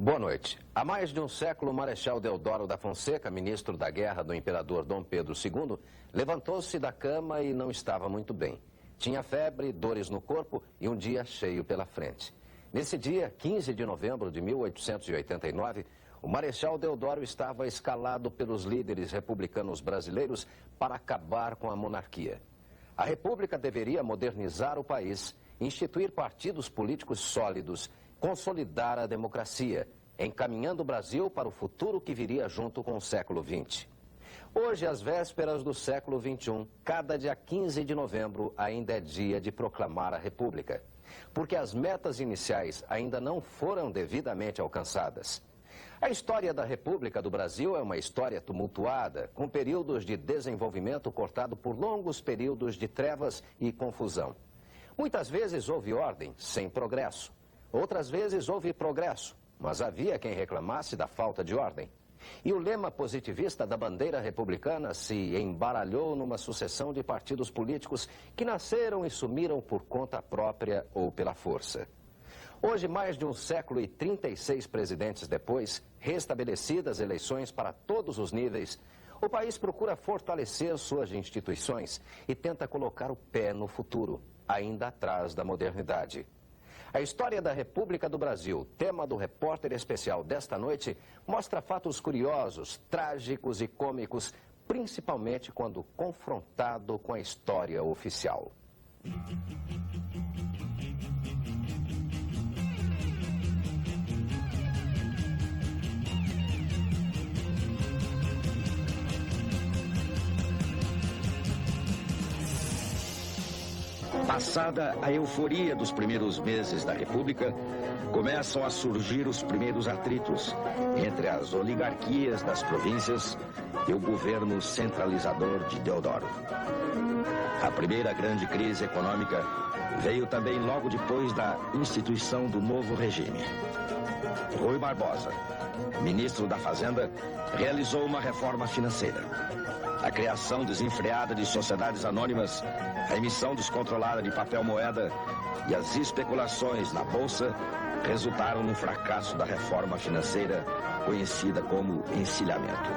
Boa noite. Há mais de um século, o Marechal Deodoro da Fonseca, ministro da Guerra do imperador Dom Pedro II, levantou-se da cama e não estava muito bem. Tinha febre, dores no corpo e um dia cheio pela frente. Nesse dia, 15 de novembro de 1889, o Marechal Deodoro estava escalado pelos líderes republicanos brasileiros para acabar com a monarquia. A República deveria modernizar o país, instituir partidos políticos sólidos, consolidar a democracia, encaminhando o Brasil para o futuro que viria junto com o século XX. Hoje, às vésperas do século XXI, cada dia 15 de novembro ainda é dia de proclamar a República, porque as metas iniciais ainda não foram devidamente alcançadas. A história da República do Brasil é uma história tumultuada, com períodos de desenvolvimento cortado por longos períodos de trevas e confusão. Muitas vezes houve ordem sem progresso. Outras vezes houve progresso, mas havia quem reclamasse da falta de ordem. E o lema positivista da bandeira republicana se embaralhou numa sucessão de partidos políticos que nasceram e sumiram por conta própria ou pela força. Hoje, mais de um século e 36 presidentes depois, restabelecidas eleições para todos os níveis, o país procura fortalecer suas instituições e tenta colocar o pé no futuro, ainda atrás da modernidade. A história da República do Brasil, tema do repórter especial desta noite, mostra fatos curiosos, trágicos e cômicos, principalmente quando confrontado com a história oficial. Passada a euforia dos primeiros meses da República, começam a surgir os primeiros atritos entre as oligarquias das províncias e o governo centralizador de Deodoro. A primeira grande crise econômica veio também logo depois da instituição do novo regime. Rui Barbosa, ministro da Fazenda, realizou uma reforma financeira. A criação desenfreada de sociedades anônimas, a emissão descontrolada de papel-moeda e as especulações na Bolsa resultaram no fracasso da reforma financeira, conhecida como encilhamento.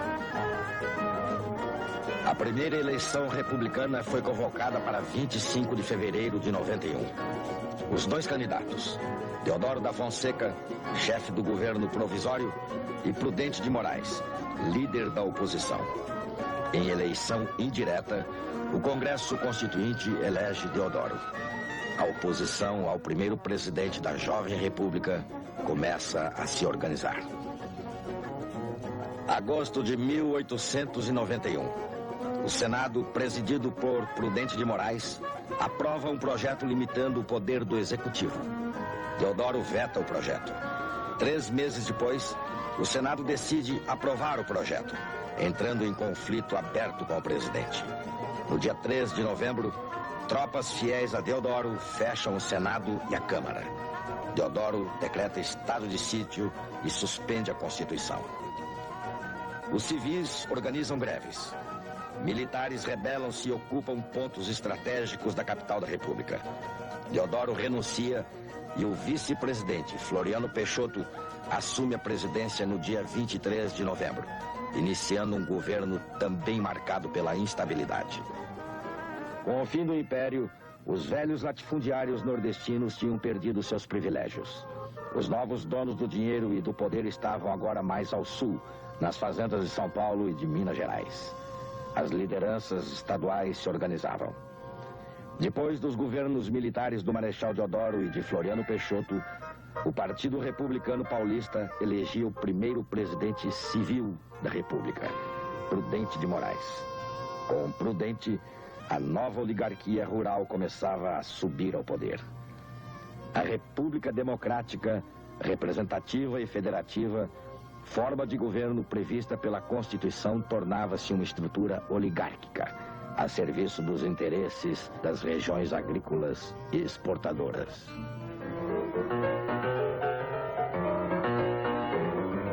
A primeira eleição republicana foi convocada para 25 de fevereiro de 91. Os dois candidatos, Deodoro da Fonseca, chefe do governo provisório, e Prudente de Moraes, líder da oposição. Em eleição indireta, o Congresso Constituinte elege Deodoro. A oposição ao primeiro presidente da jovem república começa a se organizar. Agosto de 1891. O Senado, presidido por Prudente de Moraes, aprova um projeto limitando o poder do Executivo. Deodoro veta o projeto. 3 meses depois, o Senado decide aprovar o projeto, entrando em conflito aberto com o presidente. No dia 3 de novembro, tropas fiéis a Deodoro fecham o Senado e a Câmara. Deodoro decreta estado de sítio e suspende a Constituição. Os civis organizam greves. Militares rebelam-se e ocupam pontos estratégicos da capital da República. Deodoro renuncia e o vice-presidente, Floriano Peixoto, assume a presidência no dia 23 de novembro, iniciando um governo também marcado pela instabilidade. Com o fim do Império, os velhos latifundiários nordestinos tinham perdido seus privilégios. Os novos donos do dinheiro e do poder estavam agora mais ao sul, nas fazendas de São Paulo e de Minas Gerais. As lideranças estaduais se organizavam. Depois dos governos militares do Marechal Deodoro e de Floriano Peixoto, o Partido Republicano Paulista elegia o primeiro presidente civil da República, Prudente de Moraes. Com Prudente, a nova oligarquia rural começava a subir ao poder. A República Democrática, representativa e federativa, forma de governo prevista pela Constituição, tornava-se uma estrutura oligárquica, a serviço dos interesses das regiões agrícolas e exportadoras.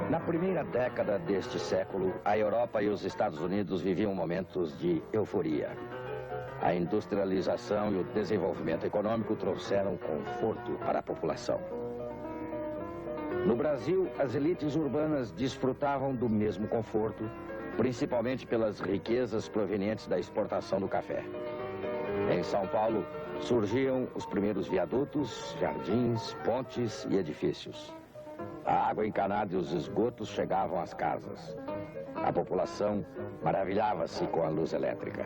Na primeira década deste século, a Europa e os Estados Unidos viviam momentos de euforia. A industrialização e o desenvolvimento econômico trouxeram conforto para a população. No Brasil, as elites urbanas desfrutavam do mesmo conforto, principalmente pelas riquezas provenientes da exportação do café. Em São Paulo, surgiam os primeiros viadutos, jardins, pontes e edifícios. A água encanada e os esgotos chegavam às casas. A população maravilhava-se com a luz elétrica.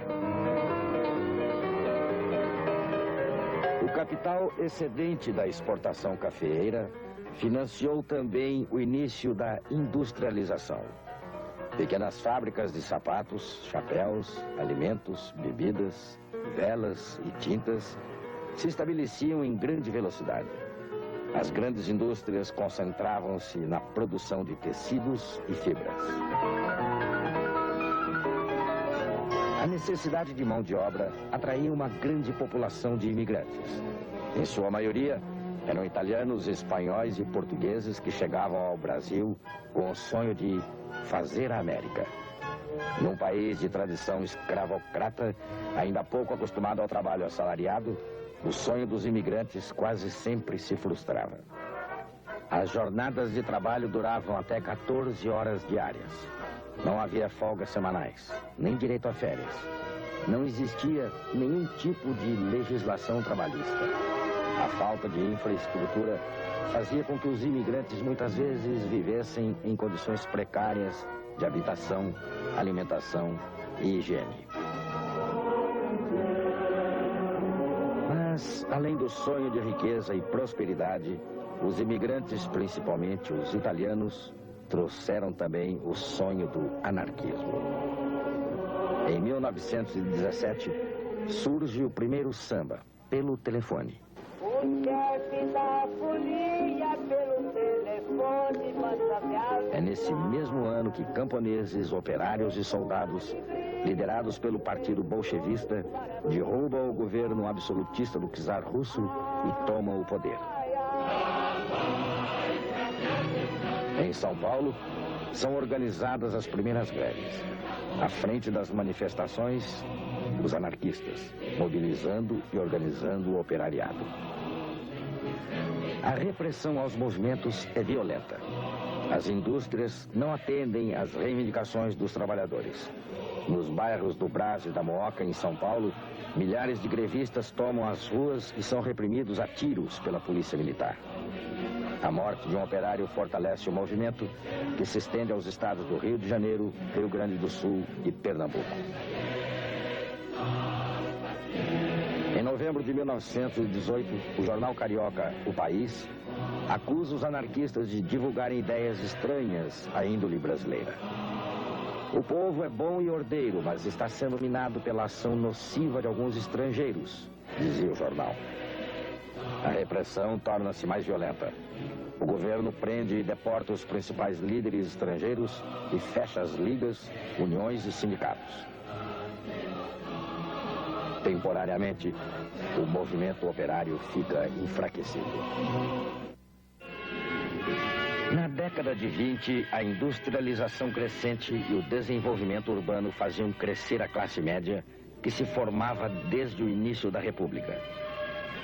O capital excedente da exportação cafeeira financiou também o início da industrialização. Pequenas fábricas de sapatos, chapéus, alimentos, bebidas, velas e tintas se estabeleciam em grande velocidade. As grandes indústrias concentravam-se na produção de tecidos e fibras. A necessidade de mão de obra atraía uma grande população de imigrantes. Em sua maioria, eram italianos, espanhóis e portugueses que chegavam ao Brasil com o sonho de fazer a América. Num país de tradição escravocrata, ainda pouco acostumado ao trabalho assalariado, o sonho dos imigrantes quase sempre se frustrava. As jornadas de trabalho duravam até 14 horas diárias. Não havia folgas semanais, nem direito a férias. Não existia nenhum tipo de legislação trabalhista. A falta de infraestrutura fazia com que os imigrantes muitas vezes vivessem em condições precárias de habitação, alimentação e higiene. Mas, além do sonho de riqueza e prosperidade, os imigrantes, principalmente os italianos, trouxeram também o sonho do anarquismo. Em 1917, surge o primeiro samba, pelo telefone. O chefe da folia pelo telefone manda me avisar. É nesse mesmo ano que camponeses, operários e soldados, liderados pelo partido bolchevista, derrubam o governo absolutista do czar russo e tomam o poder. Em São Paulo, são organizadas as primeiras greves. À frente das manifestações, os anarquistas, mobilizando e organizando o operariado. A repressão aos movimentos é violenta. As indústrias não atendem às reivindicações dos trabalhadores. Nos bairros do Brás e da Mooca, em São Paulo, milhares de grevistas tomam as ruas e são reprimidos a tiros pela polícia militar. A morte de um operário fortalece o movimento, que se estende aos estados do Rio de Janeiro, Rio Grande do Sul e Pernambuco. Em novembro de 1918, o jornal carioca O País acusa os anarquistas de divulgarem ideias estranhas à índole brasileira. O povo é bom e ordeiro, mas está sendo minado pela ação nociva de alguns estrangeiros, dizia o jornal. A repressão torna-se mais violenta. O governo prende e deporta os principais líderes estrangeiros e fecha as ligas, uniões e sindicatos. Temporariamente, o movimento operário fica enfraquecido. Na década de 20, a industrialização crescente e o desenvolvimento urbano faziam crescer a classe média, que se formava desde o início da República.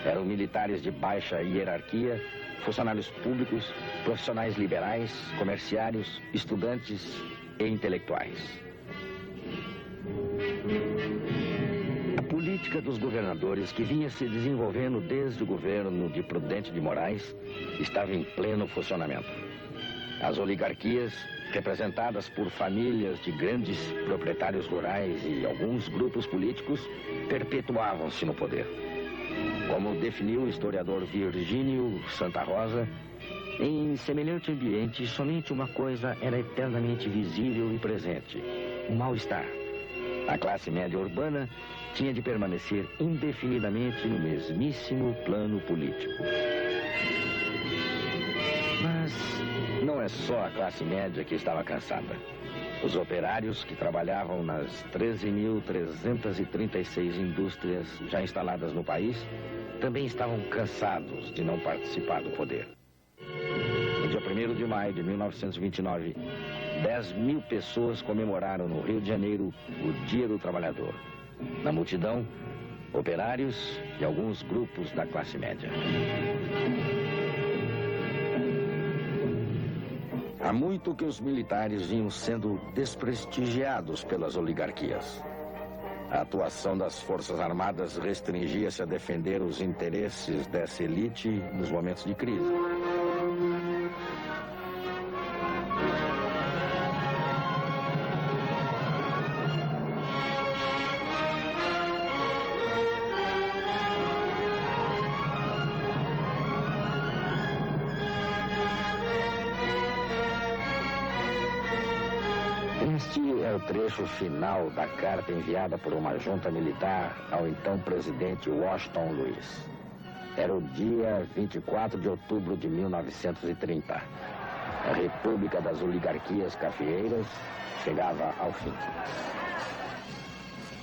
Eram militares de baixa hierarquia, funcionários públicos, profissionais liberais, comerciários, estudantes e intelectuais. A política dos governadores, que vinha se desenvolvendo desde o governo de Prudente de Moraes, estava em pleno funcionamento. As oligarquias, representadas por famílias de grandes proprietários rurais e alguns grupos políticos, perpetuavam-se no poder. Como definiu o historiador Virgínio Santa Rosa, em semelhante ambiente, somente uma coisa era eternamente visível e presente: o mal-estar. A classe média urbana tinha de permanecer indefinidamente no mesmíssimo plano político. Mas não é só a classe média que estava cansada. Os operários que trabalhavam nas 13.336 indústrias já instaladas no país também estavam cansados de não participar do poder. No dia 1º de maio de 1929, 10.000 pessoas comemoraram no Rio de Janeiro o Dia do Trabalhador. Na multidão, operários e alguns grupos da classe média. Há muito que os militares vinham sendo desprestigiados pelas oligarquias. A atuação das Forças Armadas restringia-se a defender os interesses dessa elite nos momentos de crise. Este é o trecho final da carta enviada por uma junta militar ao então presidente Washington Luiz. Era o dia 24 de outubro de 1930. A República das Oligarquias Cafeeiras chegava ao fim.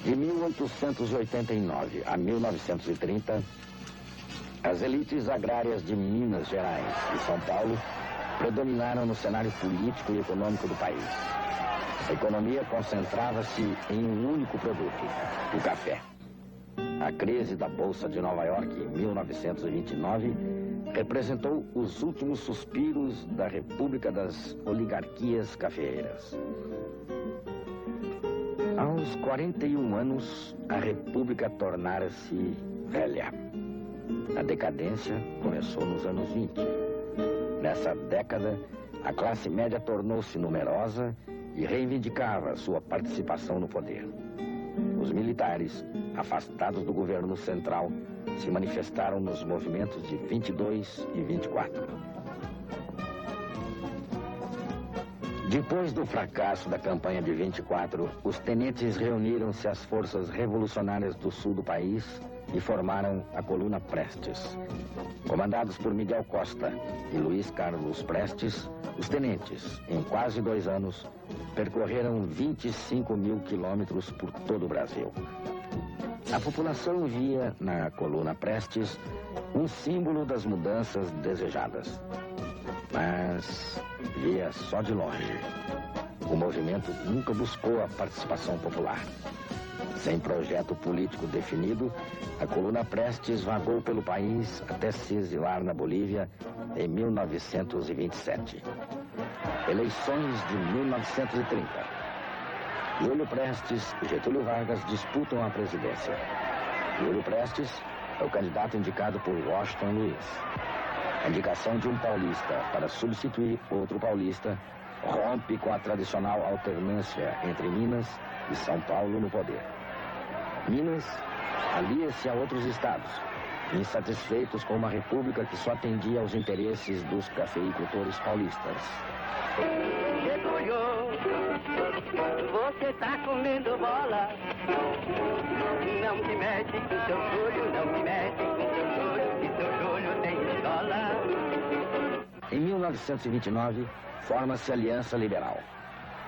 De 1889 a 1930, as elites agrárias de Minas Gerais e São Paulo predominaram no cenário político e econômico do país. A economia concentrava-se em um único produto, o café. A crise da Bolsa de Nova York em 1929 representou os últimos suspiros da República das Oligarquias Cafeeiras. Aos 41 anos, a República tornara-se velha. A decadência começou nos anos 20. Nessa década, a classe média tornou-se numerosa e reivindicava sua participação no poder. Os militares, afastados do governo central, se manifestaram nos movimentos de 22 e 24. Depois do fracasso da campanha de 24, os tenentes reuniram-se às forças revolucionárias do sul do país e formaram a Coluna Prestes. Comandados por Miguel Costa e Luiz Carlos Prestes, os tenentes, em quase 2 anos, percorreram 25 mil quilômetros por todo o Brasil. A população via na Coluna Prestes um símbolo das mudanças desejadas. Mas via só de longe. O movimento nunca buscou a participação popular. Sem projeto político definido, a Coluna Prestes vagou pelo país até se exilar na Bolívia em 1927. Eleições de 1930. Júlio Prestes e Getúlio Vargas disputam a presidência. Júlio Prestes é o candidato indicado por Washington Luiz. A indicação de um paulista para substituir outro paulista rompe com a tradicional alternância entre Minas e São Paulo no poder. Minas alia-se a outros estados, insatisfeitos com uma república que só atendia aos interesses dos cafeicultores paulistas. Getúlio, você tá comendo bola. Não te mete com seu joelho, não te mete com seu joelho, que seu joelho tem escola. Em 1929, forma-se a Aliança Liberal.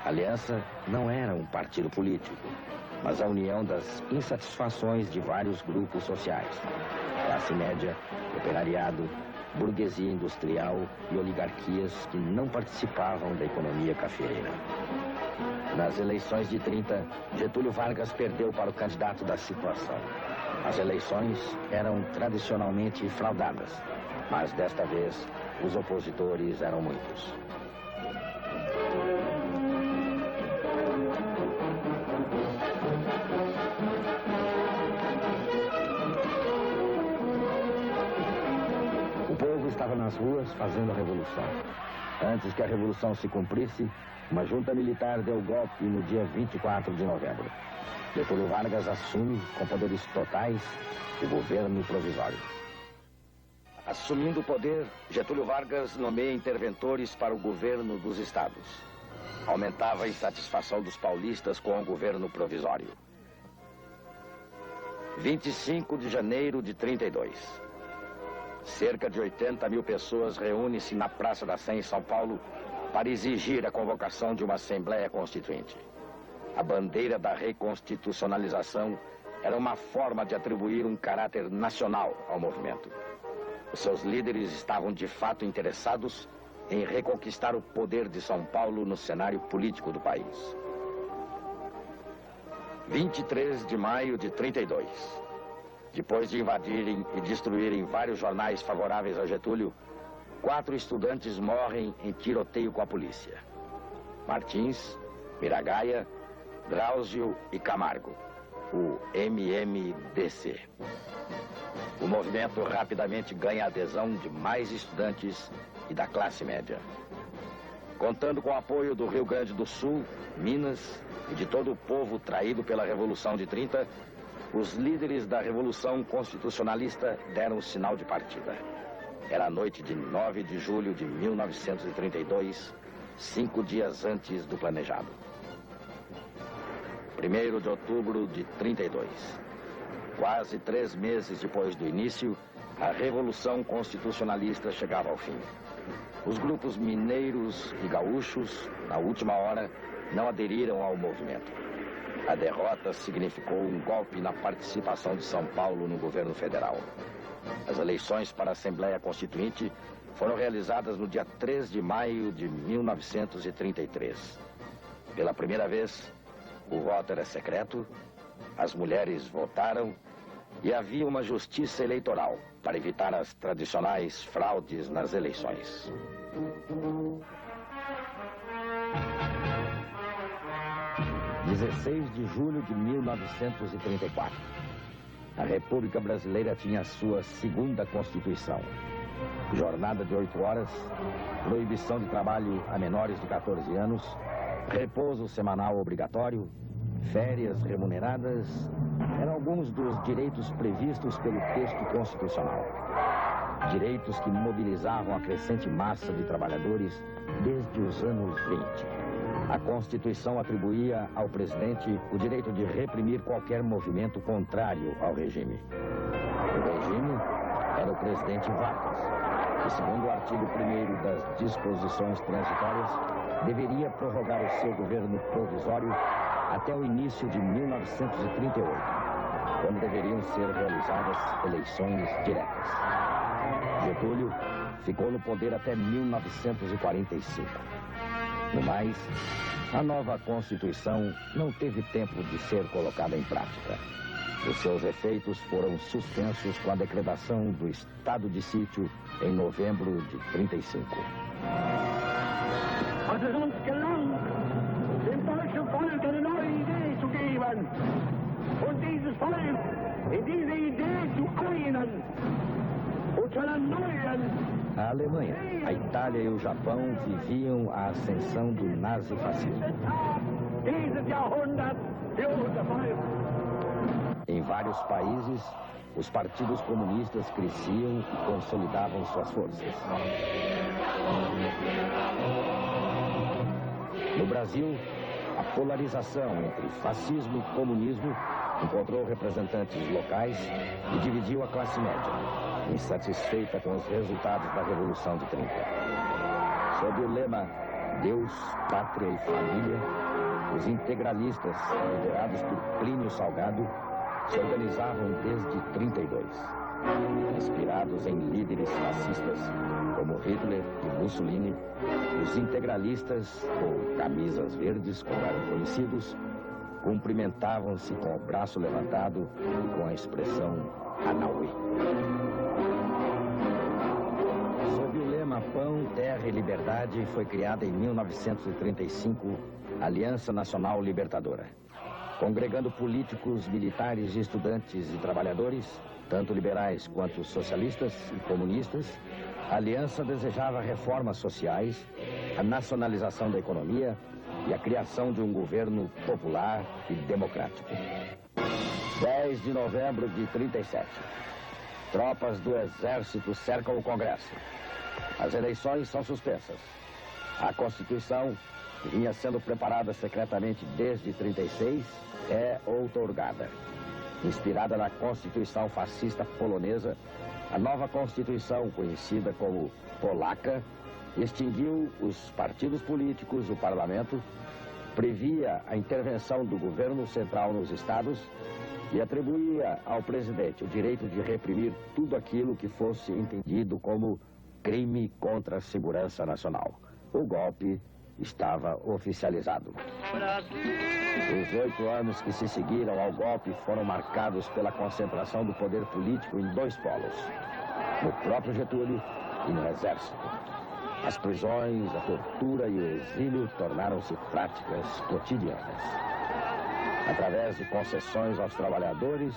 A Aliança não era um partido político, mas a união das insatisfações de vários grupos sociais. Classe média, operariado, burguesia industrial e oligarquias que não participavam da economia cafeeira. Nas eleições de 30, Getúlio Vargas perdeu para o candidato da situação. As eleições eram tradicionalmente fraudadas, mas desta vez os opositores eram muitos. O povo estava nas ruas fazendo a revolução. Antes que a revolução se cumprisse, uma junta militar deu golpe no dia 24 de novembro. Getúlio Vargas assume, com poderes totais, o governo provisório. Assumindo o poder, Getúlio Vargas nomeia interventores para o governo dos estados. Aumentava a insatisfação dos paulistas com o governo provisório. 25 de janeiro de 32. Cerca de 80 mil pessoas reúnem-se na Praça da Sé, em São Paulo, para exigir a convocação de uma Assembleia Constituinte. A bandeira da reconstitucionalização era uma forma de atribuir um caráter nacional ao movimento. Os seus líderes estavam de fato interessados em reconquistar o poder de São Paulo no cenário político do país. 23 de maio de 32. Depois de invadirem e destruírem vários jornais favoráveis a Getúlio, 4 estudantes morrem em tiroteio com a polícia. Martins, Miragaia, Drauzio e Camargo, o MMDC. O movimento rapidamente ganha a adesão de mais estudantes e da classe média. Contando com o apoio do Rio Grande do Sul, Minas e de todo o povo traído pela Revolução de 30, os líderes da Revolução Constitucionalista deram o sinal de partida. Era a noite de 9 de julho de 1932, 5 dias antes do planejado. 1º de outubro de 32. Quase 3 meses depois do início, a Revolução Constitucionalista chegava ao fim. Os grupos mineiros e gaúchos, na última hora, não aderiram ao movimento. A derrota significou um golpe na participação de São Paulo no governo federal. As eleições para a Assembleia Constituinte foram realizadas no dia 3 de maio de 1933. Pela primeira vez, o voto era secreto, as mulheres votaram e havia uma justiça eleitoral para evitar as tradicionais fraudes nas eleições. – 16 de julho de 1934. A República Brasileira tinha a sua 2ª Constituição. Jornada de 8 horas, proibição de trabalho a menores de 14 anos, repouso semanal obrigatório, férias remuneradas, eram alguns dos direitos previstos pelo texto constitucional. Direitos que mobilizavam a crescente massa de trabalhadores desde os anos 20. A Constituição atribuía ao presidente o direito de reprimir qualquer movimento contrário ao regime. O regime era o presidente Vargas, que, segundo o artigo 1º das disposições transitórias, deveria prorrogar o seu governo provisório até o início de 1938, quando deveriam ser realizadas eleições diretas. Getúlio ficou no poder até 1945. No mais, a nova Constituição não teve tempo de ser colocada em prática. Os seus efeitos foram suspensos com a decretação do estado de sítio em novembro de 35. Hat es uns gelangt, dem deutschen Volk eine neue Idee zu geben und dieses Volk in diese Idee zu einen und zu einer neuen. A Alemanha, a Itália e o Japão viviam a ascensão do nazifascismo. Dieses Jahrhundert für unser Volk. Em vários países, os partidos comunistas cresciam e consolidavam suas forças. No Brasil, a polarização entre fascismo e comunismo encontrou representantes locais e dividiu a classe média, insatisfeita com os resultados da Revolução de 30. Sob o lema Deus, Pátria e Família, os integralistas, liderados por Plínio Salgado, se organizavam desde 32. Inspirados em líderes fascistas como Hitler e Mussolini, os integralistas, ou camisas verdes, como eram conhecidos, cumprimentavam-se com o braço levantado e com a expressão Anaui. Sob o lema Pão, Terra e Liberdade, foi criada em 1935 a Aliança Nacional Libertadora. Congregando políticos, militares, estudantes e trabalhadores, tanto liberais quanto socialistas e comunistas, a aliança desejava reformas sociais, a nacionalização da economia e a criação de um governo popular e democrático. 10 de novembro de 37. Tropas do Exército cercam o Congresso. As eleições são suspensas. A Constituição, que vinha sendo preparada secretamente desde 36, é outorgada. Inspirada na Constituição fascista polonesa, a nova Constituição, conhecida como polaca, extinguiu os partidos políticos, o parlamento, previa a intervenção do governo central nos estados e atribuía ao presidente o direito de reprimir tudo aquilo que fosse entendido como crime contra a segurança nacional. O golpe estava oficializado. Os 8 anos que se seguiram ao golpe foram marcados pela concentração do poder político em 2 polos. No próprio Getúlio e no exército. As prisões, a tortura e o exílio tornaram-se práticas cotidianas. Através de concessões aos trabalhadores,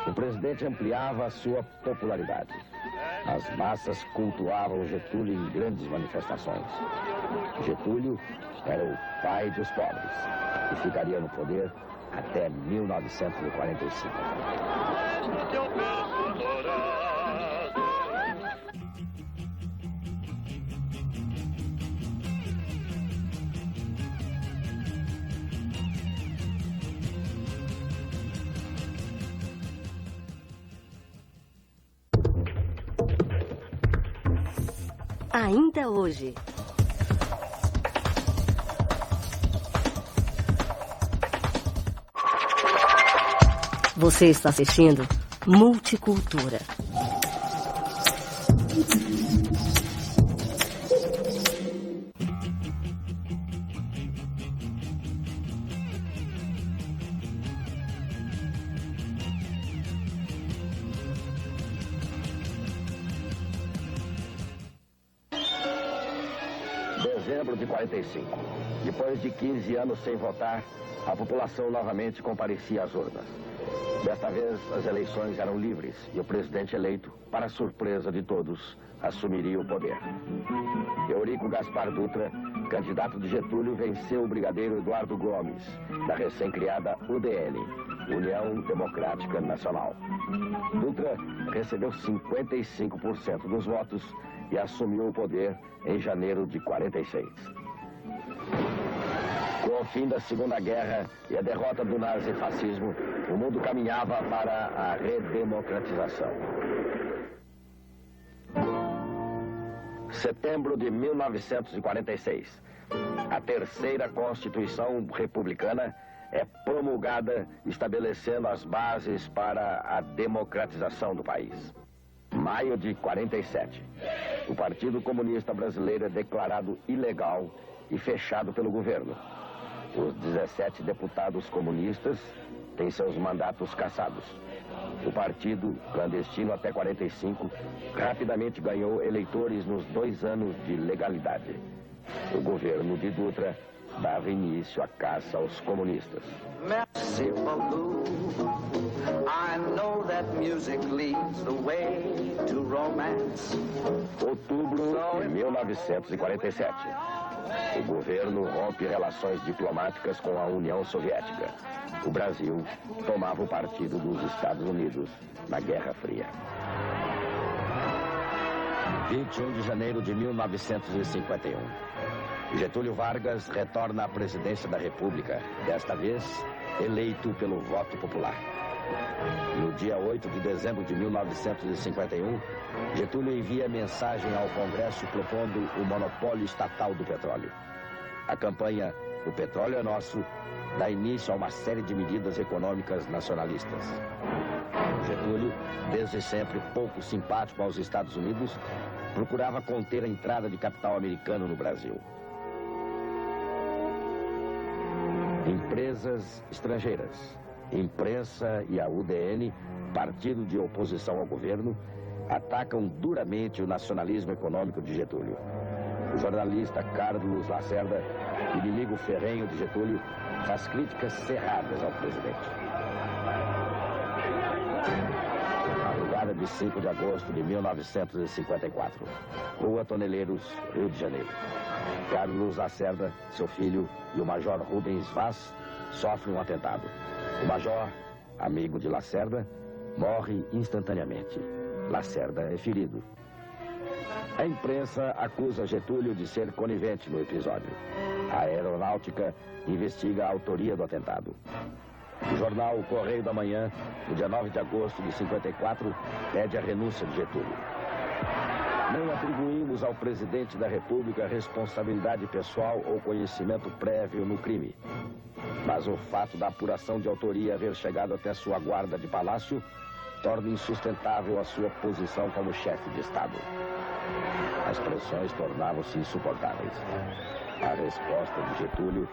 o presidente ampliava a sua popularidade. As massas cultuavam Getúlio em grandes manifestações. Getúlio era o pai dos pobres e ficaria no poder até 1945. Ainda hoje. Você está assistindo Multicultura. Dezembro de 45. Depois de 15 anos sem votar, a população novamente comparecia às urnas. Desta vez, as eleições eram livres e o presidente eleito, para surpresa de todos, assumiria o poder. Eurico Gaspar Dutra, candidato de Getúlio, venceu o brigadeiro Eduardo Gomes, da recém-criada UDN, União Democrática Nacional. Dutra recebeu 55% dos votos e assumiu o poder em janeiro de 46. Com o fim da Segunda Guerra e a derrota do nazifascismo, o mundo caminhava para a redemocratização. Setembro de 1946. A terceira Constituição Republicana é promulgada, estabelecendo as bases para a democratização do país. Maio de 47. O Partido Comunista Brasileiro é declarado ilegal e fechado pelo governo. Os 17 deputados comunistas têm seus mandatos cassados. O partido, clandestino até 45, rapidamente ganhou eleitores nos 2 anos de legalidade. O governo de Dutra dava início à caça aos comunistas. Merci beaucoup. I know that music leads the way to romance. Outubro de 1947. O governo rompe relações diplomáticas com a União Soviética. O Brasil tomava o partido dos Estados Unidos na Guerra Fria. 21 de janeiro de 1951. Getúlio Vargas retorna à presidência da República, desta vez eleito pelo voto popular. No dia 8 de dezembro de 1951, Getúlio envia mensagem ao Congresso propondo o monopólio estatal do petróleo. A campanha O Petróleo é Nosso dá início a uma série de medidas econômicas nacionalistas. Getúlio, desde sempre pouco simpático aos Estados Unidos, procurava conter a entrada de capital americano no Brasil. Empresas estrangeiras, imprensa e a UDN, partido de oposição ao governo, atacam duramente o nacionalismo econômico de Getúlio. O jornalista Carlos Lacerda, inimigo ferrenho de Getúlio, faz críticas cerradas ao presidente. Madrugada de 5 de agosto de 1954. Rua Toneleiros, Rio de Janeiro. Carlos Lacerda, seu filho e o major Rubens Vaz sofrem um atentado. O major, amigo de Lacerda, morre instantaneamente. Lacerda é ferido. A imprensa acusa Getúlio de ser conivente no episódio. A aeronáutica investiga a autoria do atentado. O jornal O Correio da Manhã, no dia 9 de agosto de 54, pede a renúncia de Getúlio. Não atribuímos ao presidente da República responsabilidade pessoal ou conhecimento prévio no crime. Mas o fato da apuração de autoria haver chegado até sua guarda de palácio torna insustentável a sua posição como chefe de Estado. As pressões tornavam-se insuportáveis. A resposta de Getúlio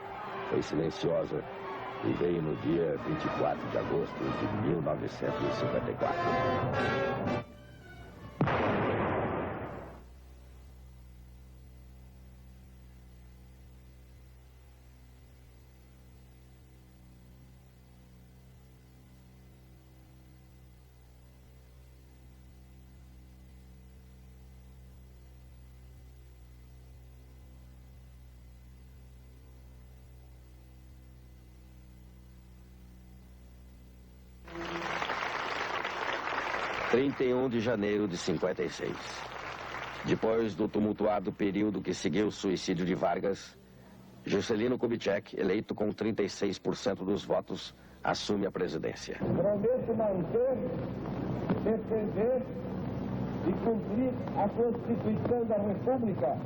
foi silenciosa e veio no dia 24 de agosto de 1954. 31 de janeiro de 56. Depois do tumultuado período que seguiu o suicídio de Vargas, Juscelino Kubitschek, eleito com 36% dos votos, assume a presidência. Prometo manter, defender e cumprir a Constituição da República,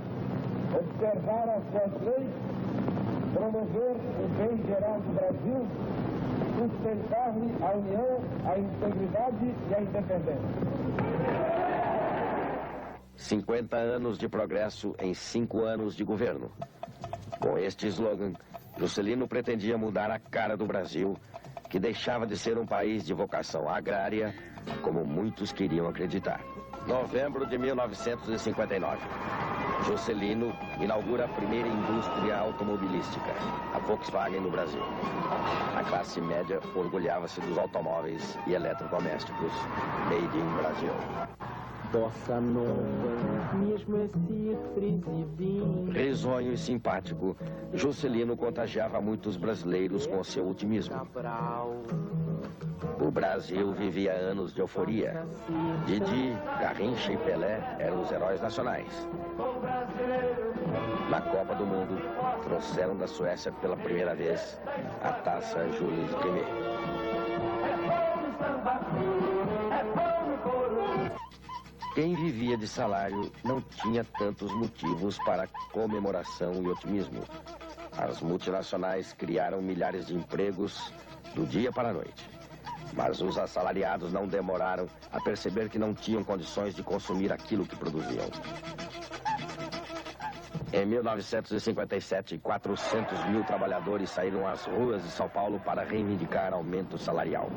observar as suas leis, promover o bem geral do Brasil, sustentar-lhe a união, a integridade e a independência. 50 anos de progresso em 5 anos de governo. Com este slogan, Juscelino pretendia mudar a cara do Brasil, que deixava de ser um país de vocação agrária, como muitos queriam acreditar. Novembro de 1959. Juscelino inaugura a primeira indústria automobilística, a Volkswagen no Brasil. A classe média orgulhava-se dos automóveis e eletrodomésticos made in Brasil. Bossa nova, mesmo assim refresivim. Risonho e simpático, Juscelino contagiava muitos brasileiros com seu otimismo. O Brasil vivia anos de euforia. Didi, Garrincha e Pelé eram os heróis nacionais. Na Copa do Mundo, trouxeram da Suécia pela primeira vez a taça Jules Rimet. Quem vivia de salário não tinha tantos motivos para comemoração e otimismo. As multinacionais criaram milhares de empregos do dia para a noite. Mas os assalariados não demoraram a perceber que não tinham condições de consumir aquilo que produziam. Em 1957, 400 mil trabalhadores saíram às ruas de São Paulo para reivindicar aumento salarial.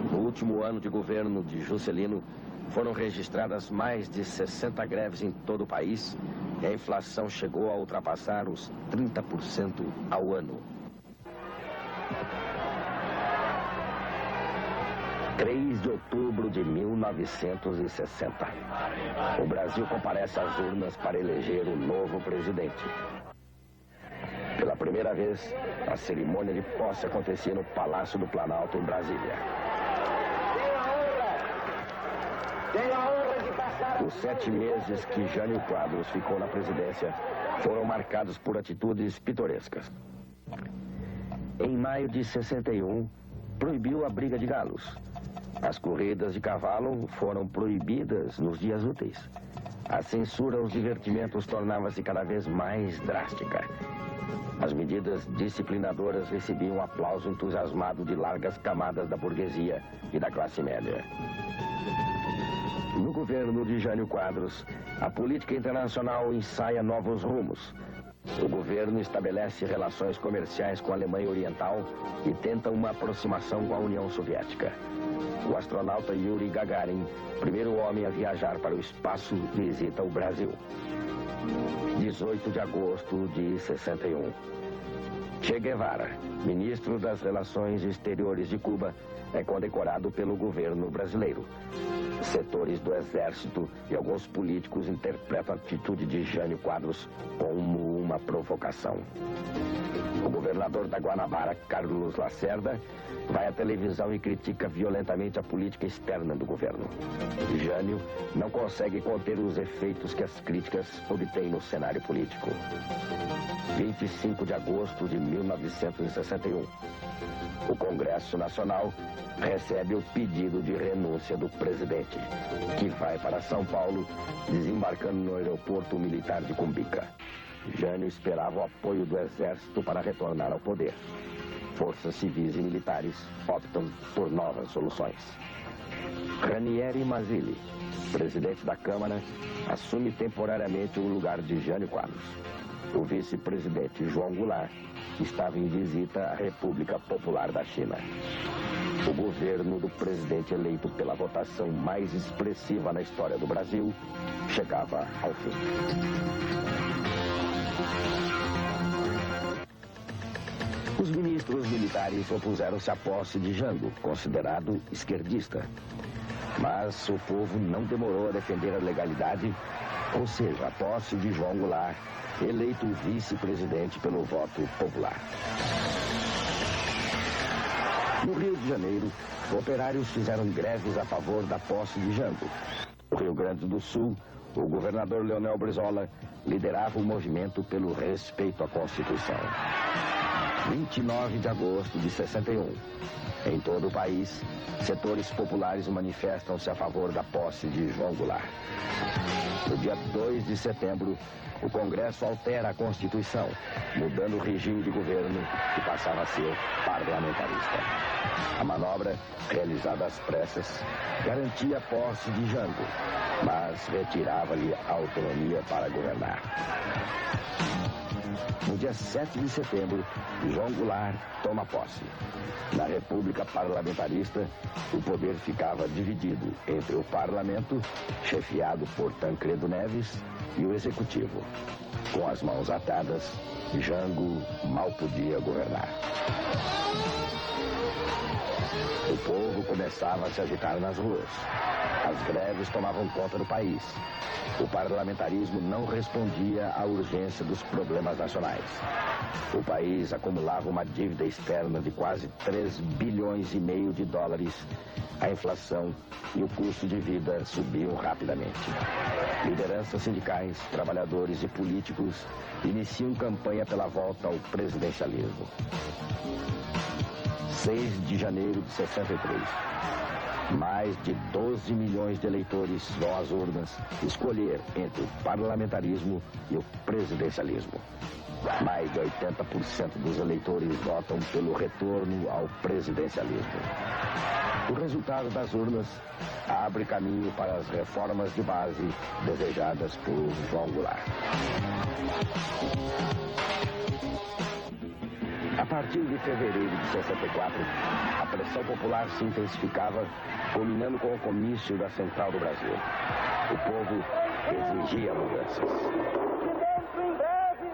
No último ano de governo de Juscelino, foram registradas mais de 60 greves em todo o país e a inflação chegou a ultrapassar os 30% ao ano. 3 de outubro de 1960. O Brasil comparece às urnas para eleger o novo presidente. Pela primeira vez, a cerimônia de posse acontecia no Palácio do Planalto, em Brasília. Os 7 meses que Jânio Quadros ficou na presidência foram marcados por atitudes pitorescas. Em maio de 61, proibiu a briga de galos. As corridas de cavalo foram proibidas nos dias úteis. A censura aos divertimentos tornava-se cada vez mais drástica. As medidas disciplinadoras recebiam aplauso entusiasmado de largas camadas da burguesia e da classe média. No governo de Jânio Quadros, a política internacional ensaia novos rumos. O governo estabelece relações comerciais com a Alemanha Oriental e tenta uma aproximação com a União Soviética. O astronauta Yuri Gagarin, primeiro homem a viajar para o espaço, visita o Brasil. 18 de agosto de 61. Che Guevara, ministro das Relações Exteriores de Cuba, é condecorado pelo governo brasileiro. Setores do Exército e alguns políticos interpretam a atitude de Jânio Quadros como uma provocação. O governador da Guanabara, Carlos Lacerda, vai à televisão e critica violentamente a política externa do governo. Jânio não consegue conter os efeitos que as críticas obtêm no cenário político. 25 de agosto de 1961. O Congresso Nacional recebe o pedido de renúncia do presidente, que vai para São Paulo, desembarcando no aeroporto militar de Cumbica. Jânio esperava o apoio do Exército para retornar ao poder. Forças civis e militares optam por novas soluções. Ranieri Mazzilli, presidente da Câmara, assume temporariamente o lugar de Jânio Quadros. O vice-presidente João Goulart estava em visita à República Popular da China. O governo do presidente eleito pela votação mais expressiva na história do Brasil chegava ao fim. Os ministros militares opuseram-se à posse de Jango, considerado esquerdista. Mas o povo não demorou a defender a legalidade, ou seja, a posse de João Goulart, eleito vice-presidente pelo voto popular. No Rio de de Janeiro, operários fizeram greves a favor da posse de Jango. No Rio Grande do Sul, o governador Leonel Brizola liderava o movimento pelo respeito à Constituição. 29 de agosto de 61. Em todo o país, setores populares manifestam-se a favor da posse de João Goulart. No dia 2 de setembro, o Congresso altera a Constituição, mudando o regime de governo que passava a ser parlamentarista. A manobra, realizada às pressas, garantia a posse de Jango, mas retirava-lhe a autonomia para governar. No dia 7 de setembro, João Goulart toma posse. Na República Parlamentarista, o poder ficava dividido entre o Parlamento, chefiado por Tancredo Neves, e o Executivo. Com as mãos atadas, Jango mal podia governar. O povo começava a se agitar nas ruas. As greves tomavam conta do país. O parlamentarismo não respondia à urgência dos problemas nacionais. O país acumulava uma dívida externa de quase 3,5 bilhões de dólares. A inflação e o custo de vida subiam rapidamente. Lideranças sindicais, trabalhadores e políticos iniciam campanha pela volta ao presidencialismo. 6 de janeiro de 63. Mais de 12 milhões de eleitores vão às urnas escolher entre o parlamentarismo e o presidencialismo. Mais de 80% dos eleitores votam pelo retorno ao presidencialismo. O resultado das urnas abre caminho para as reformas de base desejadas por João Goulart. A partir de fevereiro de 64, a pressão popular se intensificava, culminando com o comício da Central do Brasil. O povo exigia mudanças. Dentro em breve,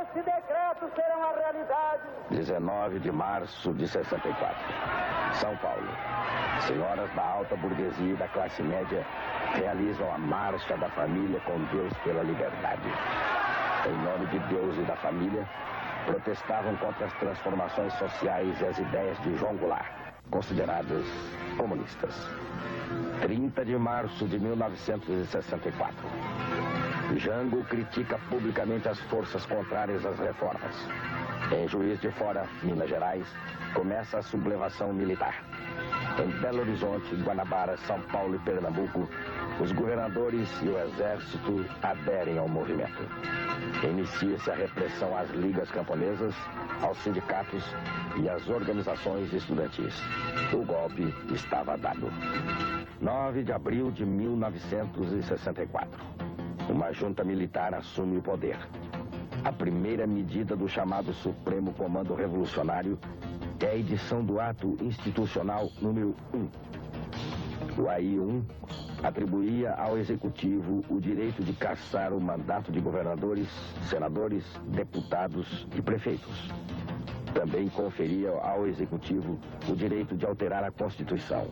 esse decreto será uma realidade. 19 de março de 64. São Paulo. Senhoras da alta burguesia e da classe média realizam a Marcha da Família com Deus pela Liberdade. Em nome de Deus e da família, protestavam contra as transformações sociais e as ideias de João Goulart, consideradas comunistas. 30 de março de 1964. Jango critica publicamente as forças contrárias às reformas. Em Juiz de Fora, Minas Gerais, começa a sublevação militar. Em Belo Horizonte, Guanabara, São Paulo e Pernambuco, os governadores e o exército aderem ao movimento. Inicia-se a repressão às ligas camponesas, aos sindicatos e às organizações estudantis. O golpe estava dado. 9 de abril de 1964. Uma junta militar assume o poder. A primeira medida do chamado Supremo Comando Revolucionário é a edição do Ato Institucional número 1. O AI-1 atribuía ao Executivo o direito de cassar o mandato de governadores, senadores, deputados e prefeitos. Também conferia ao Executivo o direito de alterar a Constituição.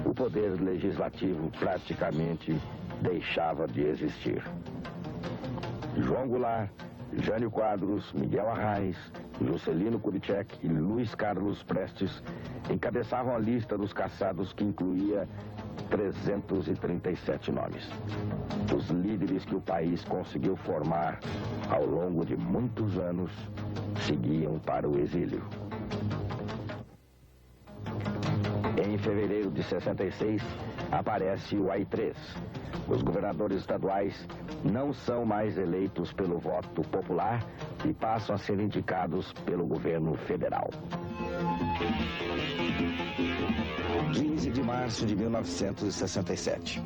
O poder legislativo praticamente deixava de existir. João Goulart, Jânio Quadros, Miguel Arraes, Juscelino Kubitschek e Luiz Carlos Prestes encabeçavam a lista dos cassados, que incluía 337 nomes. Os líderes que o país conseguiu formar ao longo de muitos anos seguiam para o exílio. Em fevereiro de 66, aparece o AI-3. Os governadores estaduais não são mais eleitos pelo voto popular e passam a ser indicados pelo governo federal. 15 de março de 1967.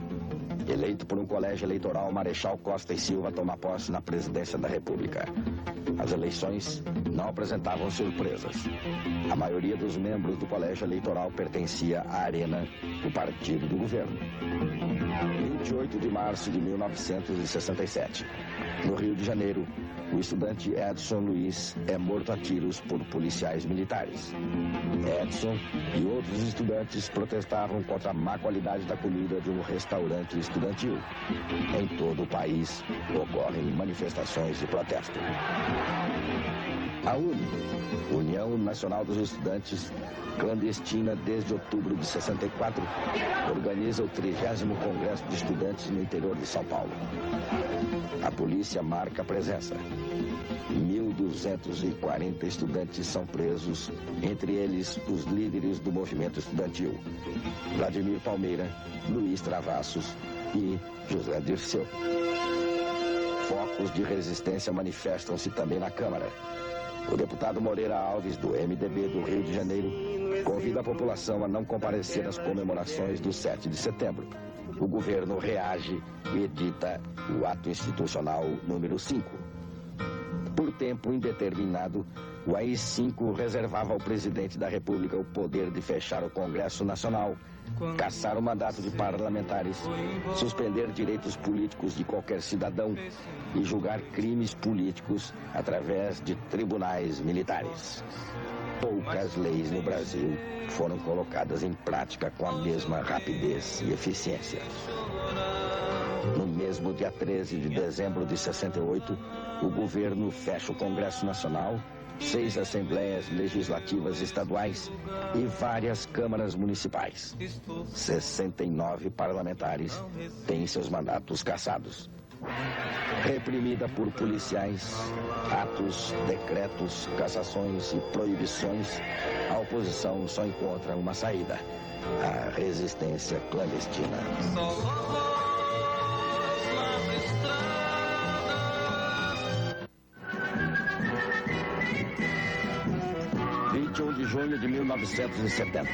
Eleito por um colégio eleitoral, Marechal Costa e Silva toma posse na presidência da República. As eleições não apresentavam surpresas. A maioria dos membros do colégio eleitoral pertencia à Arena, o partido do governo. 28 de março de 1967. No Rio de Janeiro, o estudante Edson Luiz é morto a tiros por policiais militares. Edson e outros estudantes protestavam contra a má qualidade da comida de um restaurante estudantil. Em todo o país ocorrem manifestações de protesto. A UNE, União Nacional dos Estudantes, clandestina desde outubro de 64, organiza o 30º Congresso de Estudantes no interior de São Paulo. A polícia marca a presença. 1.240 estudantes são presos, entre eles os líderes do movimento estudantil, Vladimir Palmeira, Luiz Travassos e José Dirceu. Focos de resistência manifestam-se também na Câmara. O deputado Moreira Alves, do MDB do Rio de Janeiro, convida a população a não comparecer às comemorações do 7 de setembro. O governo reage e edita o ato institucional número 5. Por tempo indeterminado, o AI-5 reservava ao presidente da República o poder de fechar o Congresso Nacional, cassar o mandato de parlamentares, suspender direitos políticos de qualquer cidadão e julgar crimes políticos através de tribunais militares. Poucas leis no Brasil foram colocadas em prática com a mesma rapidez e eficiência. No mesmo dia 13 de dezembro de 68, o governo fecha o Congresso Nacional, 6 assembleias legislativas estaduais e várias câmaras municipais. 69 parlamentares têm seus mandatos cassados. Reprimida por policiais, atos, decretos, cassações e proibições, a oposição só encontra uma saída: a resistência clandestina. 21 de junho de 1970.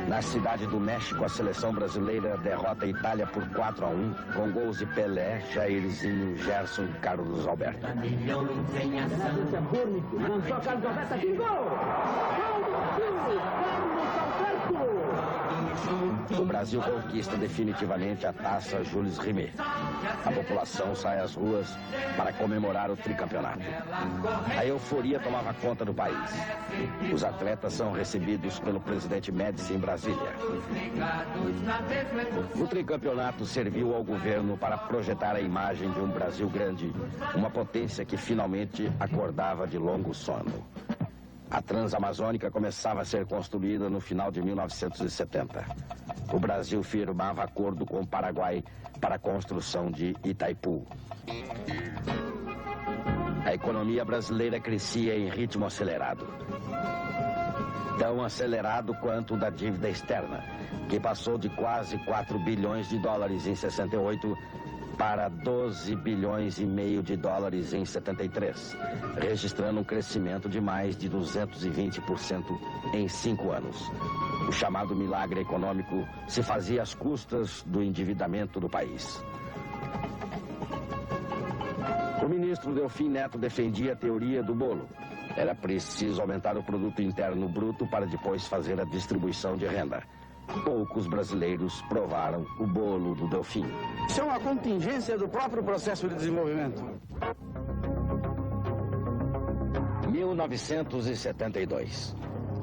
Na cidade do México, a seleção brasileira derrota a Itália por 4-1, com gols de Pelé, Jairzinho, Gerson e Carlos Alberto. O Brasil conquista definitivamente a taça Jules Rimet. A população sai às ruas para comemorar o tricampeonato. A euforia tomava conta do país. Os atletas são recebidos pelo presidente Médici em Brasília. O tricampeonato serviu ao governo para projetar a imagem de um Brasil grande, uma potência que finalmente acordava de longo sono. A Transamazônica começava a ser construída no final de 1970. O Brasil firmava acordo com o Paraguai para a construção de Itaipu. A economia brasileira crescia em ritmo acelerado. Tão acelerado quanto o da dívida externa, que passou de quase 4 bilhões de dólares em 68 para 12 bilhões e meio de dólares em 73, registrando um crescimento de mais de 220% em 5 anos. O chamado milagre econômico se fazia às custas do endividamento do país. O ministro Delfim Neto defendia a teoria do bolo. Era preciso aumentar o produto interno bruto para depois fazer a distribuição de renda. Poucos brasileiros provaram o bolo do Delfim. Isso é uma contingência do próprio processo de desenvolvimento. 1972.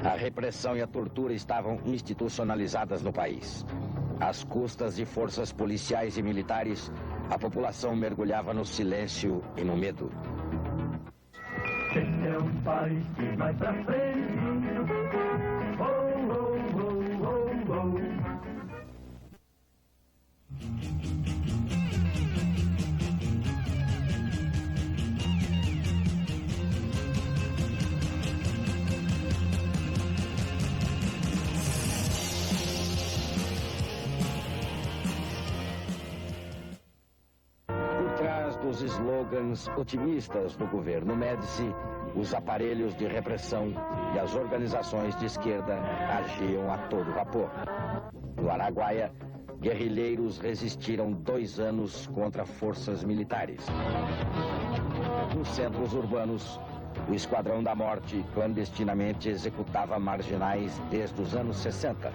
A repressão e a tortura estavam institucionalizadas no país. Às custas de forças policiais e militares, a população mergulhava no silêncio e no medo. Esse é um país que vai pra frente. Oh, oh, oh, oh, oh. Por trás dos slogans otimistas do governo Médici, os aparelhos de repressão e as organizações de esquerda agiam a todo vapor. No Araguaia, guerrilheiros resistiram 2 anos contra forças militares. Nos centros urbanos, o Esquadrão da Morte clandestinamente executava marginais desde os anos 60.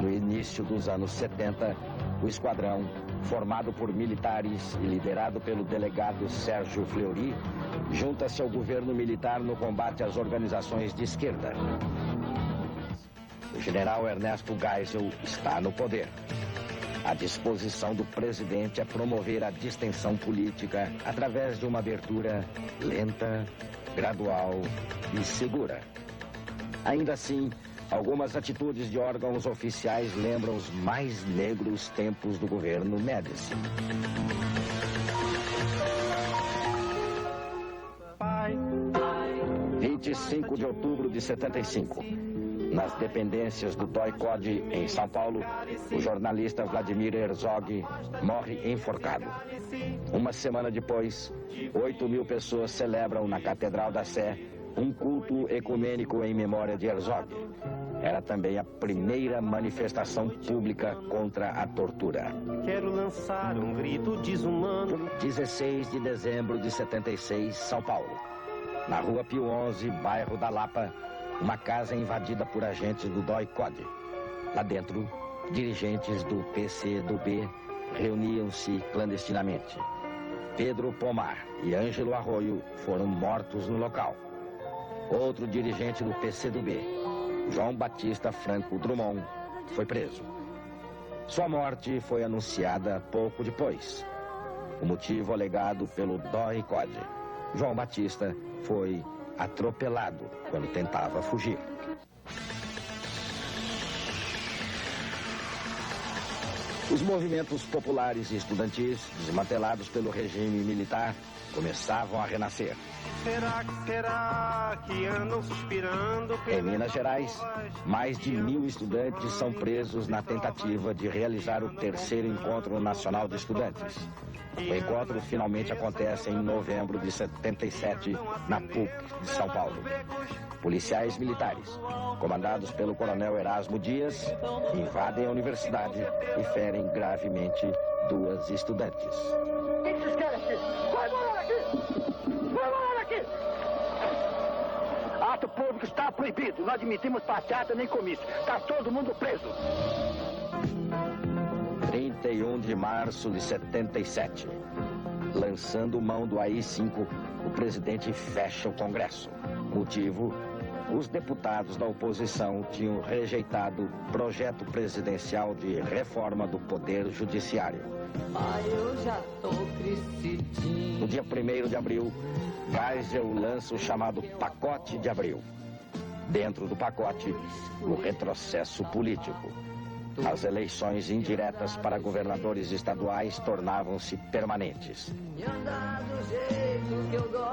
No início dos anos 70, o esquadrão, formado por militares e liderado pelo delegado Sérgio Fleury, junta-se ao governo militar no combate às organizações de esquerda. O general Ernesto Geisel está no poder. A disposição do presidente é promover a distensão política através de uma abertura lenta, gradual e segura. Ainda assim, algumas atitudes de órgãos oficiais lembram os mais negros tempos do governo Médici. 25 de outubro de 75. Nas dependências do DOI-CODE, em São Paulo, o jornalista Vladimir Herzog morre enforcado. Uma semana depois, 8.000 pessoas celebram na Catedral da Sé um culto ecumênico em memória de Herzog. Era também a primeira manifestação pública contra a tortura. Quero lançar um grito desumano. 16 de dezembro de 76, São Paulo. Na rua Pio XI, bairro da Lapa, uma casa invadida por agentes do DOI-CODE. Lá dentro, dirigentes do PCdoB reuniam-se clandestinamente. Pedro Pomar e Ângelo Arroio foram mortos no local. Outro dirigente do PCdoB, João Batista Franco Drummond, foi preso. Sua morte foi anunciada pouco depois. O motivo alegado pelo DOI-CODE. João Batista foi atropelado quando tentava fugir. Os movimentos populares e estudantis, desmantelados pelo regime militar, começavam a renascer. Será que andam suspirando? Em Minas Gerais, mais de 1.000 estudantes são presos na tentativa de realizar o 3º Encontro Nacional de Estudantes. O encontro finalmente acontece em novembro de 77, na PUC de São Paulo. Policiais militares, comandados pelo coronel Erasmo Dias, invadem a universidade e ferem gravemente 2 estudantes. O que vocês querem aqui? Vai embora aqui! Vai embora aqui! Ato público está proibido. Não admitimos passeata nem comício. Está todo mundo preso. 31 de março de 77. Lançando mão do AI-5, o presidente fecha o Congresso. Motivo: os deputados da oposição tinham rejeitado o projeto presidencial de reforma do Poder Judiciário. Eu já tô crescidinho. No dia 1º de abril, Geisel lança o chamado Pacote de Abril. Dentro do pacote, o retrocesso político. As eleições indiretas para governadores estaduais tornavam-se permanentes.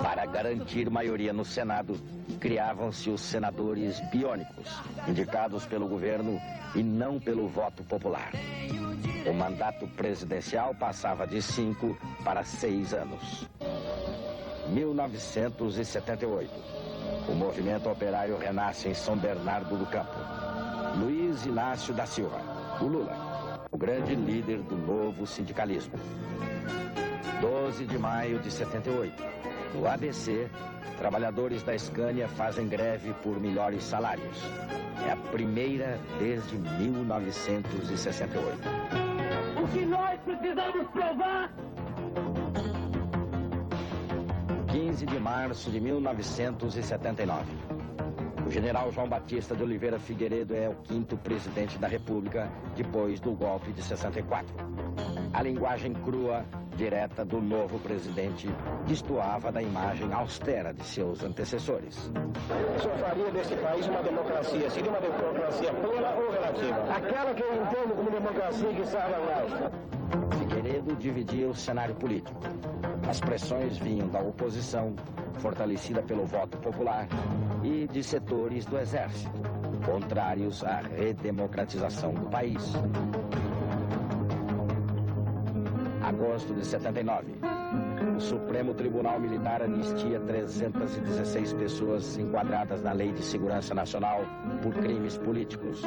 Para garantir maioria no Senado, criavam-se os senadores biônicos, indicados pelo governo e não pelo voto popular. O mandato presidencial passava de 5 para 6 anos. 1978. O movimento operário renasce em São Bernardo do Campo. Luiz Inácio da Silva, o Lula, o grande líder do novo sindicalismo. 12 de maio de 78. No ABC, trabalhadores da Scania fazem greve por melhores salários. É a primeira desde 1968. O que nós precisamos provar... 15 de março de 1979. O general João Batista de Oliveira Figueiredo é o 5º presidente da República depois do golpe de 64. A linguagem crua, direta do novo presidente destoava da imagem austera de seus antecessores. O senhor faria desse país uma democracia? Seria uma democracia plena ou relativa? Aquela que eu entendo como democracia que salva nós. Figueiredo dividia o cenário político. As pressões vinham da oposição, fortalecida pelo voto popular, e de setores do Exército, contrários à redemocratização do país. Agosto de 79. O Supremo Tribunal Militar anistia 316 pessoas enquadradas na Lei de Segurança Nacional por crimes políticos.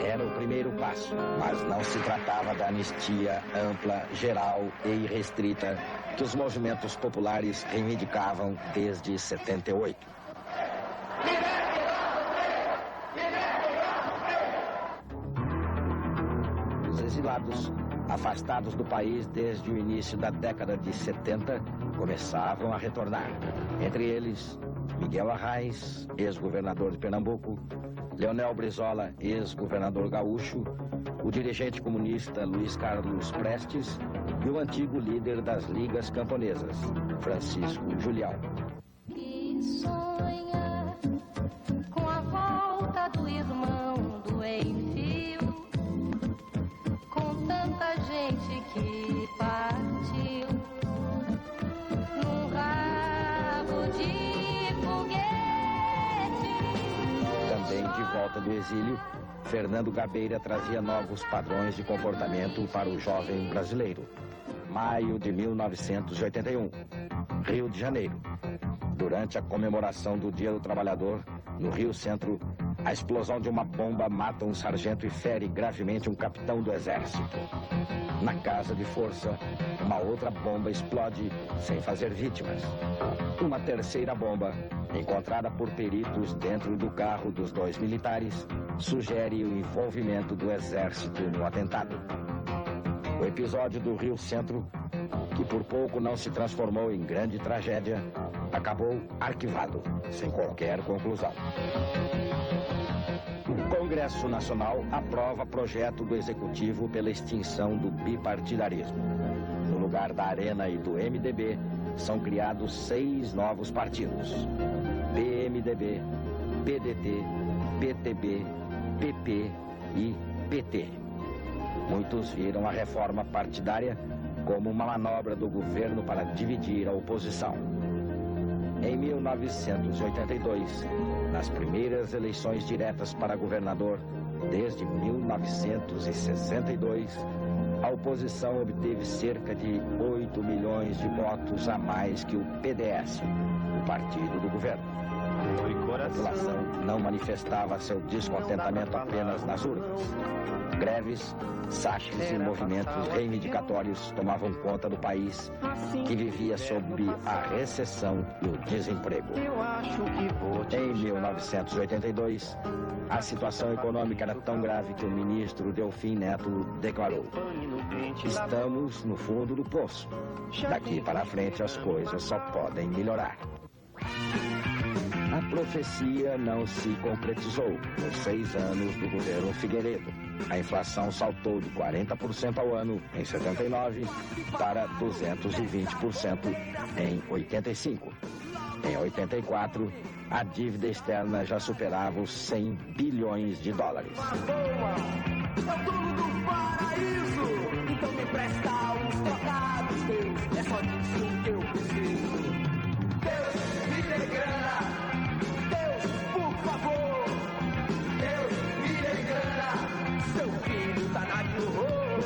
Era o primeiro passo, mas não se tratava da anistia ampla, geral e irrestrita que os movimentos populares reivindicavam desde 78. Os exilados, afastados do país desde o início da década de 70, começavam a retornar. Entre eles, Miguel Arraes, ex-governador de Pernambuco, Leonel Brizola, ex-governador gaúcho, o dirigente comunista Luiz Carlos Prestes e o antigo líder das ligas camponesas, Francisco Julião. Que sonha com a volta do irmão doentio, com tanta gente que partiu num rabo de foguete. Também de volta do exílio, Fernando Gabeira trazia novos padrões de comportamento para o jovem brasileiro. Maio de 1981, Rio de Janeiro. Durante a comemoração do Dia do Trabalhador, no Rio Centro, a explosão de uma bomba mata um sargento e fere gravemente um capitão do exército. Na casa de força, uma outra bomba explode sem fazer vítimas. Uma terceira bomba, encontrada por peritos dentro do carro dos dois militares, sugere o envolvimento do exército no atentado. O episódio do Rio Centro, que por pouco não se transformou em grande tragédia, acabou arquivado, sem qualquer conclusão. O Congresso Nacional aprova projeto do Executivo pela extinção do bipartidarismo. No lugar da Arena e do MDB, são criados 6 novos partidos: PMDB, PDT, PTB, PP e PT. Muitos viram a reforma partidária como uma manobra do governo para dividir a oposição. Em 1982, nas primeiras eleições diretas para governador desde 1962, a oposição obteve cerca de 8 milhões de votos a mais que o PDS, o partido do governo. A população não manifestava seu descontentamento apenas nas urnas. Greves, saques e movimentos reivindicatórios tomavam conta do país, que vivia sob a recessão e o desemprego. Em 1982, a situação econômica era tão grave que o ministro Delfim Neto declarou: "Estamos no fundo do poço. Daqui para frente as coisas só podem melhorar." A profecia não se concretizou nos 6 anos do governo Figueiredo. A inflação saltou de 40% ao ano em 79 para 220% em 85. Em 84, a dívida externa já superava os 100 bilhões de dólares. É o dono do paraíso, então me presta uns trocados teus. É só disso que eu preciso. Deus, me dê grana. Deus, por favor. Deus, me dê grana. Seu filho tá na de horror.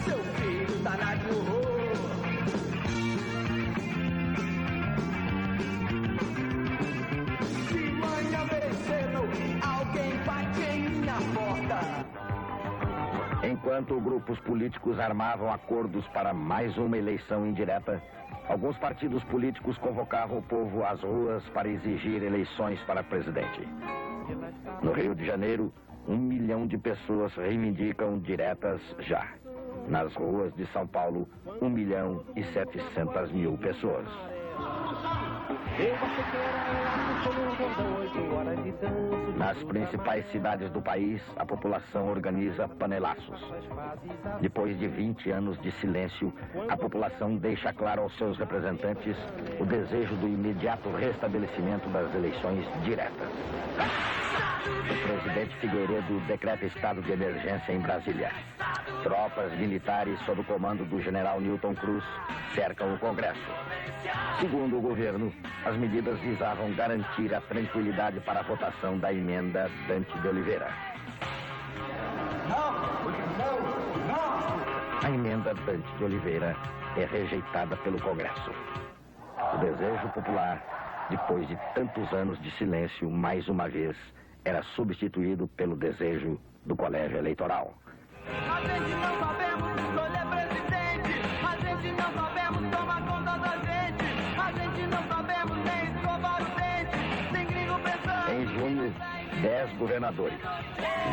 Seu filho tá na de horror. Se manhã merecendo, alguém bate em minha porta. Enquanto grupos políticos armavam acordos para mais uma eleição indireta, alguns partidos políticos convocavam o povo às ruas para exigir eleições para presidente. No Rio de Janeiro, 1 milhão de pessoas reivindicam diretas já. Nas ruas de São Paulo, 1.700.000 pessoas. Nas principais cidades do país, a população organiza panelaços. Depois de 20 anos de silêncio, a população deixa claro aos seus representantes o desejo do imediato restabelecimento das eleições diretas. O presidente Figueiredo decreta estado de emergência em Brasília. Tropas militares sob o comando do general Newton Cruz cercam o Congresso. Segundo o governo, as medidas visavam garantir a tranquilidade para a votação da emenda Dante de Oliveira. A emenda Dante de Oliveira é rejeitada pelo Congresso. O desejo popular, depois de tantos anos de silêncio, mais uma vez, era substituído pelo desejo do colégio eleitoral. A gente não sabemos escolher presidente. A gente não sabemos tomar conta da gente. A gente não sabemos nem escovar o dente. Tem gringo pensando. Em junho, 10 governadores,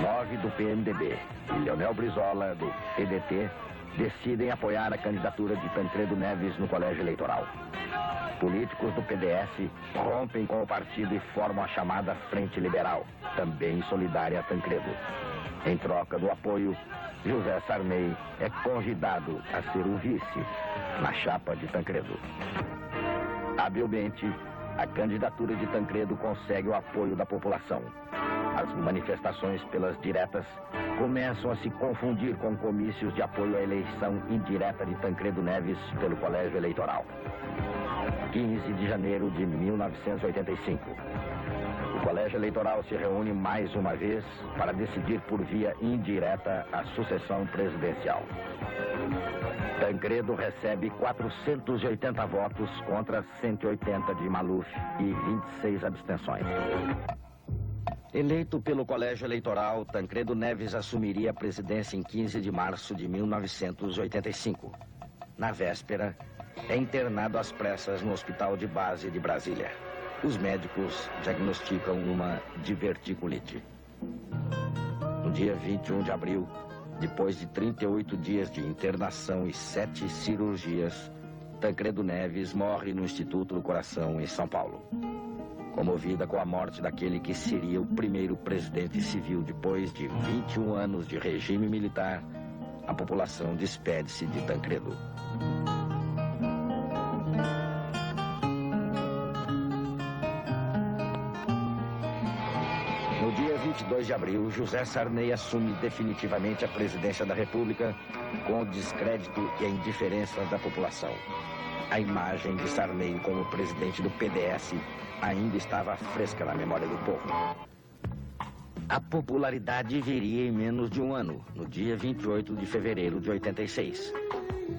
9 do PMDB e Leonel Brizola, do PDT, decidem apoiar a candidatura de Tancredo Neves no colégio eleitoral. Políticos do PDS rompem com o partido e formam a chamada Frente Liberal, também solidária a Tancredo. Em troca do apoio, José Sarney é convidado a ser o vice na chapa de Tancredo. Habilmente, a candidatura de Tancredo consegue o apoio da população. As manifestações pelas diretas começam a se confundir com comícios de apoio à eleição indireta de Tancredo Neves pelo Colégio Eleitoral. 15 de janeiro de 1985. O Colégio Eleitoral se reúne mais uma vez para decidir por via indireta a sucessão presidencial. Tancredo recebe 480 votos contra 180 de Maluf e 26 abstenções. Eleito pelo Colégio Eleitoral, Tancredo Neves assumiria a presidência em 15 de março de 1985. Na véspera, é internado às pressas no Hospital de Base de Brasília. Os médicos diagnosticam uma diverticulite. No dia 21 de abril, depois de 38 dias de internação e 7 cirurgias, Tancredo Neves morre no Instituto do Coração, em São Paulo. Comovida com a morte daquele que seria o primeiro presidente civil depois de 21 anos de regime militar, a população despede-se de Tancredo. No dia 22 de abril, José Sarney assume definitivamente a presidência da República com o descrédito e a indiferença da população. A imagem de Sarney como presidente do PDS ainda estava fresca na memória do povo. A popularidade viria em menos de um ano, no dia 28 de fevereiro de 86.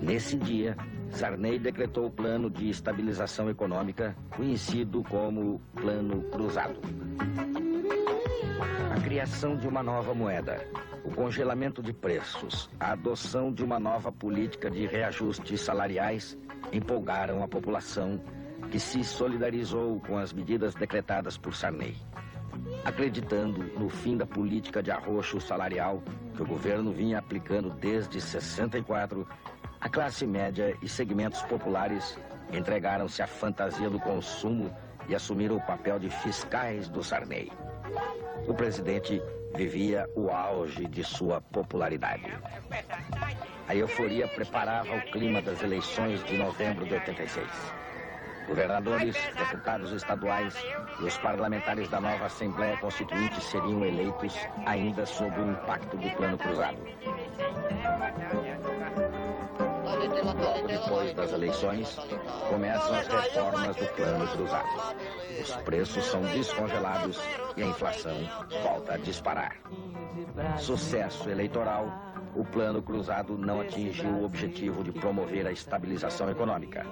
Nesse dia, Sarney decretou o Plano de Estabilização Econômica, conhecido como Plano Cruzado. A criação de uma nova moeda, o congelamento de preços, a adoção de uma nova política de reajustes salariais empolgaram a população, que se solidarizou com as medidas decretadas por Sarney. Acreditando no fim da política de arroxo salarial que o governo vinha aplicando desde 64, a classe média e segmentos populares entregaram-se à fantasia do consumo e assumiram o papel de fiscais do Sarney. O presidente vivia o auge de sua popularidade. A euforia preparava o clima das eleições de novembro de 86. Governadores, deputados estaduais e os parlamentares da nova Assembleia Constituinte seriam eleitos ainda sob o impacto do Plano Cruzado. Logo depois das eleições, começam as reformas do Plano Cruzado. Os preços são descongelados e a inflação volta a disparar. Sucesso eleitoral, o Plano Cruzado não atingiu o objetivo de promover a estabilização econômica.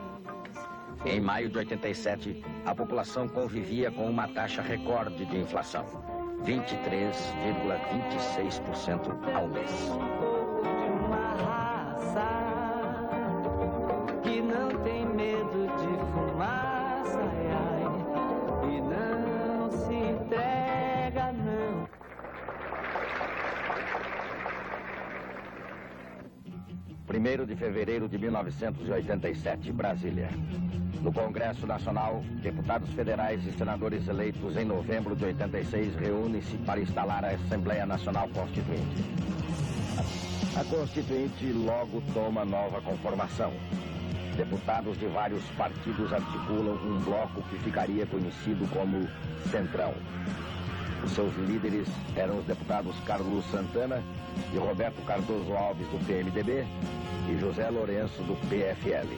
Em maio de 87, a população convivia com uma taxa recorde de inflação, 23,26% ao mês. Que não tem medo de fumaça, ai, ai, e não se entrega, não. Primeiro de fevereiro de 1987, Brasília. No Congresso Nacional, deputados federais e senadores eleitos em novembro de 86 reúnem-se para instalar a Assembleia Nacional Constituinte. A Constituinte logo toma nova conformação. Deputados de vários partidos articulam um bloco que ficaria conhecido como Centrão. Os seus líderes eram os deputados Carlos Santana e Roberto Cardoso Alves, do PMDB, e José Lourenço, do PFL.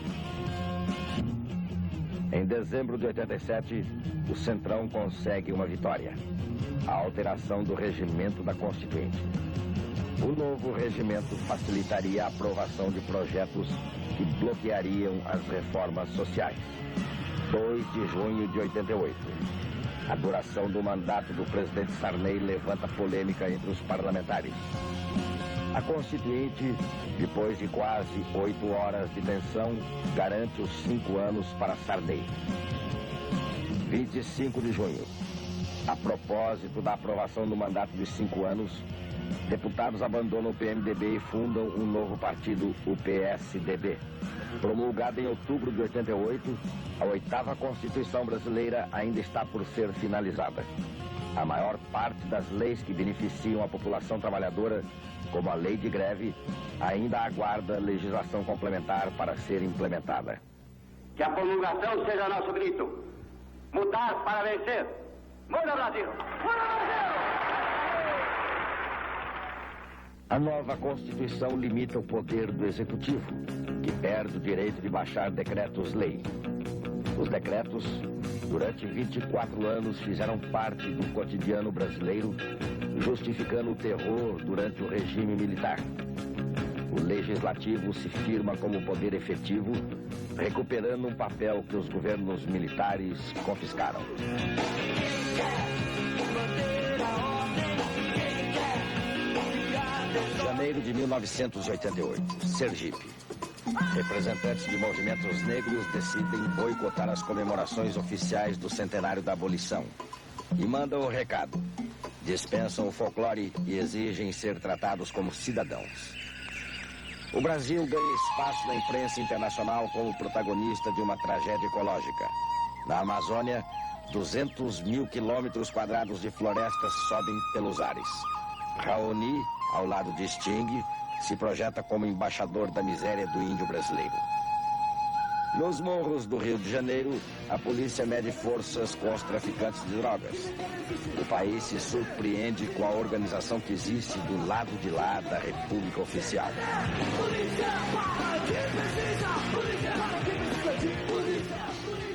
Em dezembro de 87, o Centrão consegue uma vitória: a alteração do regimento da Constituinte. O novo regimento facilitaria a aprovação de projetos que bloqueariam as reformas sociais. 2 de junho de 88. A duração do mandato do presidente Sarney levanta polêmica entre os parlamentares. A Constituinte, depois de quase 8 horas de tensão, garante os 5 anos para Sarney. 25 de junho. A propósito da aprovação do mandato de 5 anos, deputados abandonam o PMDB e fundam um novo partido, o PSDB. Promulgada em outubro de 88, a 8ª Constituição brasileira ainda está por ser finalizada. A maior parte das leis que beneficiam a população trabalhadora, como a lei de greve, ainda aguarda legislação complementar para ser implementada. Que a promulgação seja nosso grito. Mudar para vencer. Muda, Brasil! Muda, Brasil! A nova Constituição limita o poder do Executivo, que perde o direito de baixar decretos-lei. Os decretos, durante 24 anos, fizeram parte do cotidiano brasileiro, justificando o terror durante o regime militar. O Legislativo se firma como poder efetivo, recuperando um papel que os governos militares confiscaram. Janeiro de 1988, Sergipe. Representantes de movimentos negros decidem boicotar as comemorações oficiais do centenário da abolição e mandam o recado. Dispensam o folclore e exigem ser tratados como cidadãos. O Brasil ganha espaço na imprensa internacional como protagonista de uma tragédia ecológica. Na Amazônia, 200 mil quilômetros quadrados de florestas sobem pelos ares. Raoni, ao lado de Sting, se projeta como embaixador da miséria do índio brasileiro. Nos morros do Rio de Janeiro, a polícia mede forças com os traficantes de drogas. O país se surpreende com a organização que existe do lado de lá da República Oficial.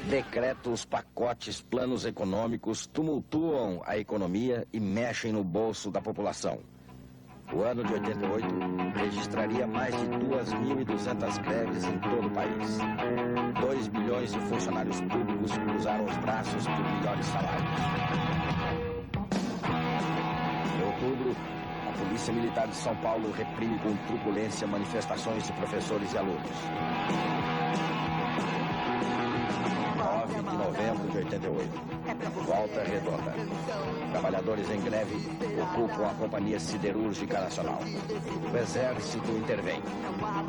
Decretos, pacotes, planos econômicos tumultuam a economia e mexem no bolso da população. O ano de 88 registraria mais de 2.200 greves em todo o país. 2 milhões de funcionários públicos cruzaram os braços por melhores salários. Em outubro, a Polícia Militar de São Paulo reprime com truculência manifestações de professores e alunos. 9 de novembro de 88. Volta Redonda. Trabalhadores em greve ocupam a Companhia Siderúrgica Nacional. O Exército intervém.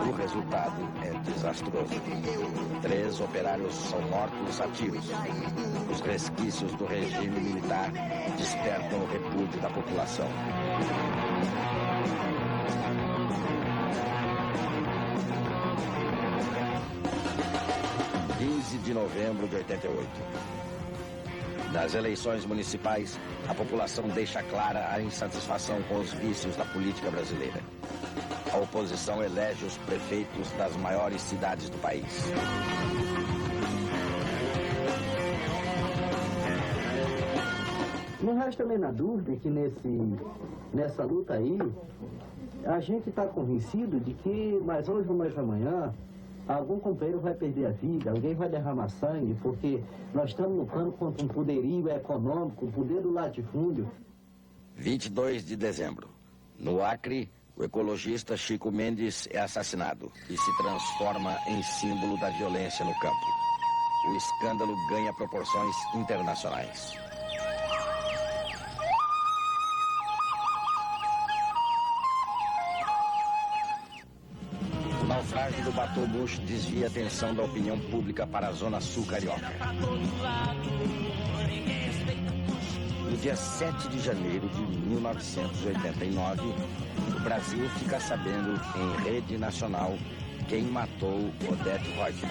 O resultado é desastroso. 3 operários são mortos a tiros. Os resquícios do regime militar despertam o repúdio da população. De novembro de 88. Nas eleições municipais, a população deixa clara a insatisfação com os vícios da política brasileira. A oposição elege os prefeitos das maiores cidades do país. Não resta a menor dúvida que nessa luta aí, a gente está convencido de que mais hoje ou mais amanhã, algum companheiro vai perder a vida, alguém vai derramar sangue, porque nós estamos lutando contra um poderio econômico, o poder do latifúndio. 22 de dezembro. No Acre, o ecologista Chico Mendes é assassinado e se transforma em símbolo da violência no campo. O escândalo ganha proporções internacionais. O naufrágio do Batomuxo desvia a atenção da opinião pública para a Zona Sul carioca. No dia 7 de janeiro de 1989, o Brasil fica sabendo em rede nacional quem matou Odete Roitman.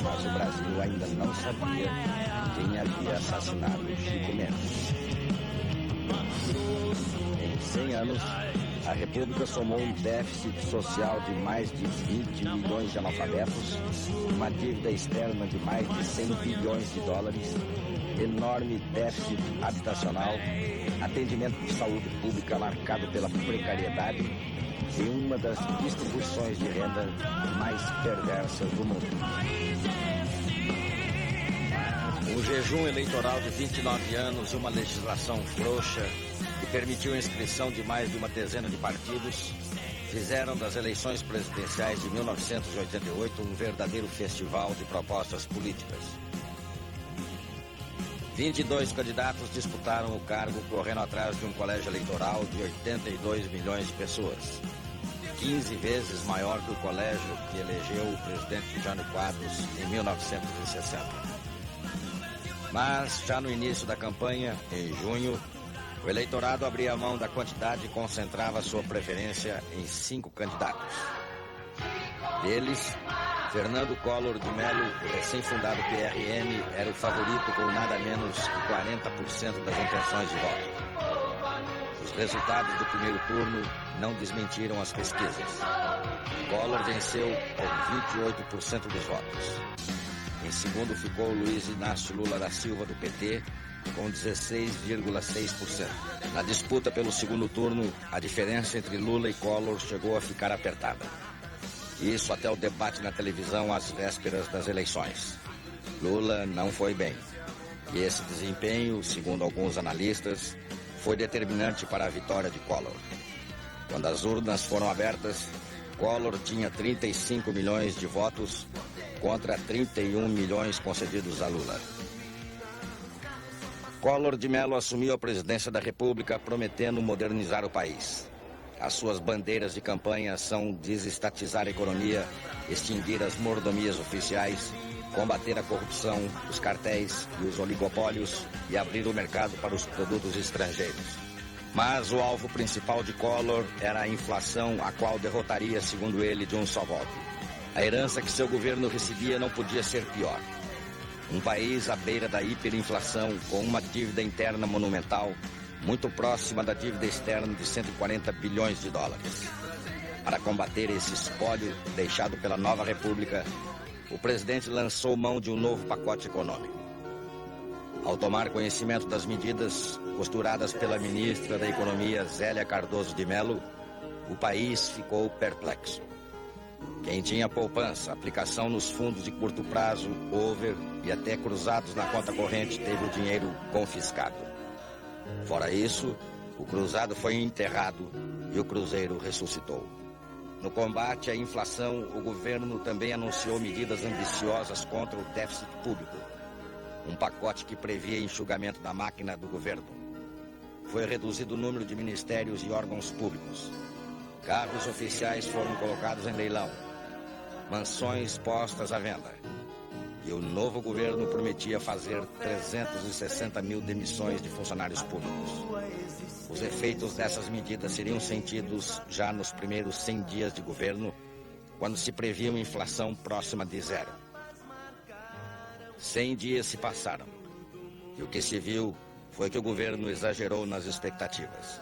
Mas o Brasil ainda não sabia quem havia assassinado Chico Mendes. Em 100 anos, a República somou um déficit social de mais de 20 milhões de analfabetos, uma dívida externa de mais de 100 bilhões de dólares, enorme déficit habitacional, atendimento de saúde pública marcado pela precariedade e uma das distribuições de renda mais perversas do mundo. Um jejum eleitoral de 29 anos e uma legislação frouxa que permitiu a inscrição de mais de uma dezena de partidos fizeram das eleições presidenciais de 1988 um verdadeiro festival de propostas políticas. 22 candidatos disputaram o cargo correndo atrás de um colégio eleitoral de 82 milhões de pessoas. 15 vezes maior que o colégio que elegeu o presidente Jânio Quadros em 1960. Mas, já no início da campanha, em junho, o eleitorado abria mão da quantidade e concentrava sua preferência em 5 candidatos. Deles, Fernando Collor de Mello, o recém-fundado PRN, era o favorito com nada menos que 40% das intenções de voto. Os resultados do primeiro turno não desmentiram as pesquisas. Collor venceu com 28% dos votos. Em segundo ficou Luiz Inácio Lula da Silva, do PT, com 16,6%. Na disputa pelo segundo turno, a diferença entre Lula e Collor chegou a ficar apertada. Isso até o debate na televisão às vésperas das eleições. Lula não foi bem. E esse desempenho, segundo alguns analistas, foi determinante para a vitória de Collor. Quando as urnas foram abertas, Collor tinha 35 milhões de votos contra 31 milhões concedidos a Lula. Collor de Mello assumiu a presidência da República prometendo modernizar o país. As suas bandeiras de campanha são desestatizar a economia, extinguir as mordomias oficiais, combater a corrupção, os cartéis e os oligopólios e abrir o mercado para os produtos estrangeiros. Mas o alvo principal de Collor era a inflação, a qual derrotaria, segundo ele, de um só golpe. A herança que seu governo recebia não podia ser pior. Um país à beira da hiperinflação, com uma dívida interna monumental, muito próxima da dívida externa de 140 bilhões de dólares. Para combater esse espólio deixado pela nova república, o presidente lançou mão de um novo pacote econômico. Ao tomar conhecimento das medidas costuradas pela ministra da Economia, Zélia Cardoso de Mello, o país ficou perplexo. Quem tinha poupança, aplicação nos fundos de curto prazo, over e até cruzados na conta corrente teve o dinheiro confiscado. Fora isso, o cruzado foi enterrado e o cruzeiro ressuscitou. No combate à inflação, o governo também anunciou medidas ambiciosas contra o déficit público. Um pacote que previa enxugamento da máquina do governo. Foi reduzido o número de ministérios e órgãos públicos. Carros oficiais foram colocados em leilão. Mansões postas à venda. E o novo governo prometia fazer 360 mil demissões de funcionários públicos. Os efeitos dessas medidas seriam sentidos já nos primeiros 100 dias de governo, quando se previa uma inflação próxima de zero. 100 dias se passaram. E o que se viu foi que o governo exagerou nas expectativas.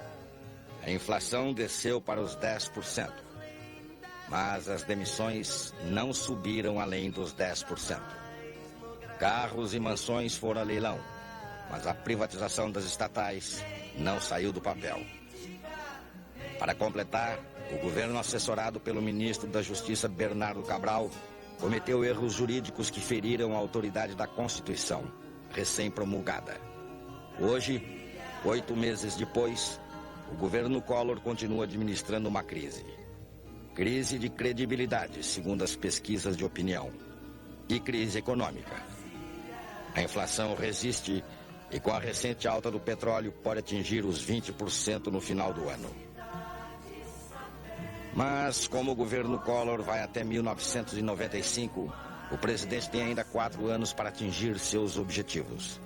A inflação desceu para os 10%. Mas as demissões não subiram além dos 10%. Carros e mansões foram a leilão, mas a privatização das estatais não saiu do papel. Para completar, o governo, assessorado pelo ministro da Justiça, Bernardo Cabral, cometeu erros jurídicos que feriram a autoridade da Constituição, recém-promulgada. Hoje, 8 meses depois, o governo Collor continua administrando uma crise. Crise de credibilidade, segundo as pesquisas de opinião, e crise econômica. A inflação resiste e, com a recente alta do petróleo, pode atingir os 20% no final do ano. Mas, como o governo Collor vai até 1995, o presidente tem ainda 4 anos para atingir seus objetivos.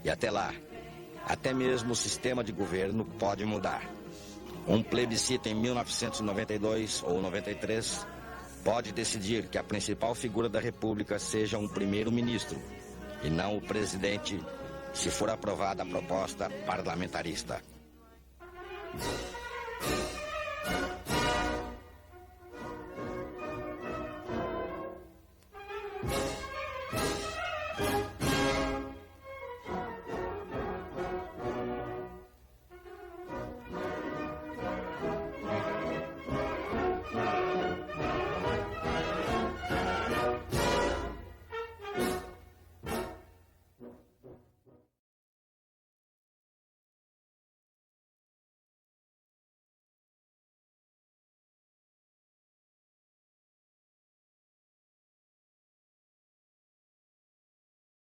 E até lá, até mesmo o sistema de governo pode mudar. Um plebiscito em 1992 ou 93 pode decidir que a principal figura da República seja um primeiro-ministro e não o presidente, se for aprovada a proposta parlamentarista.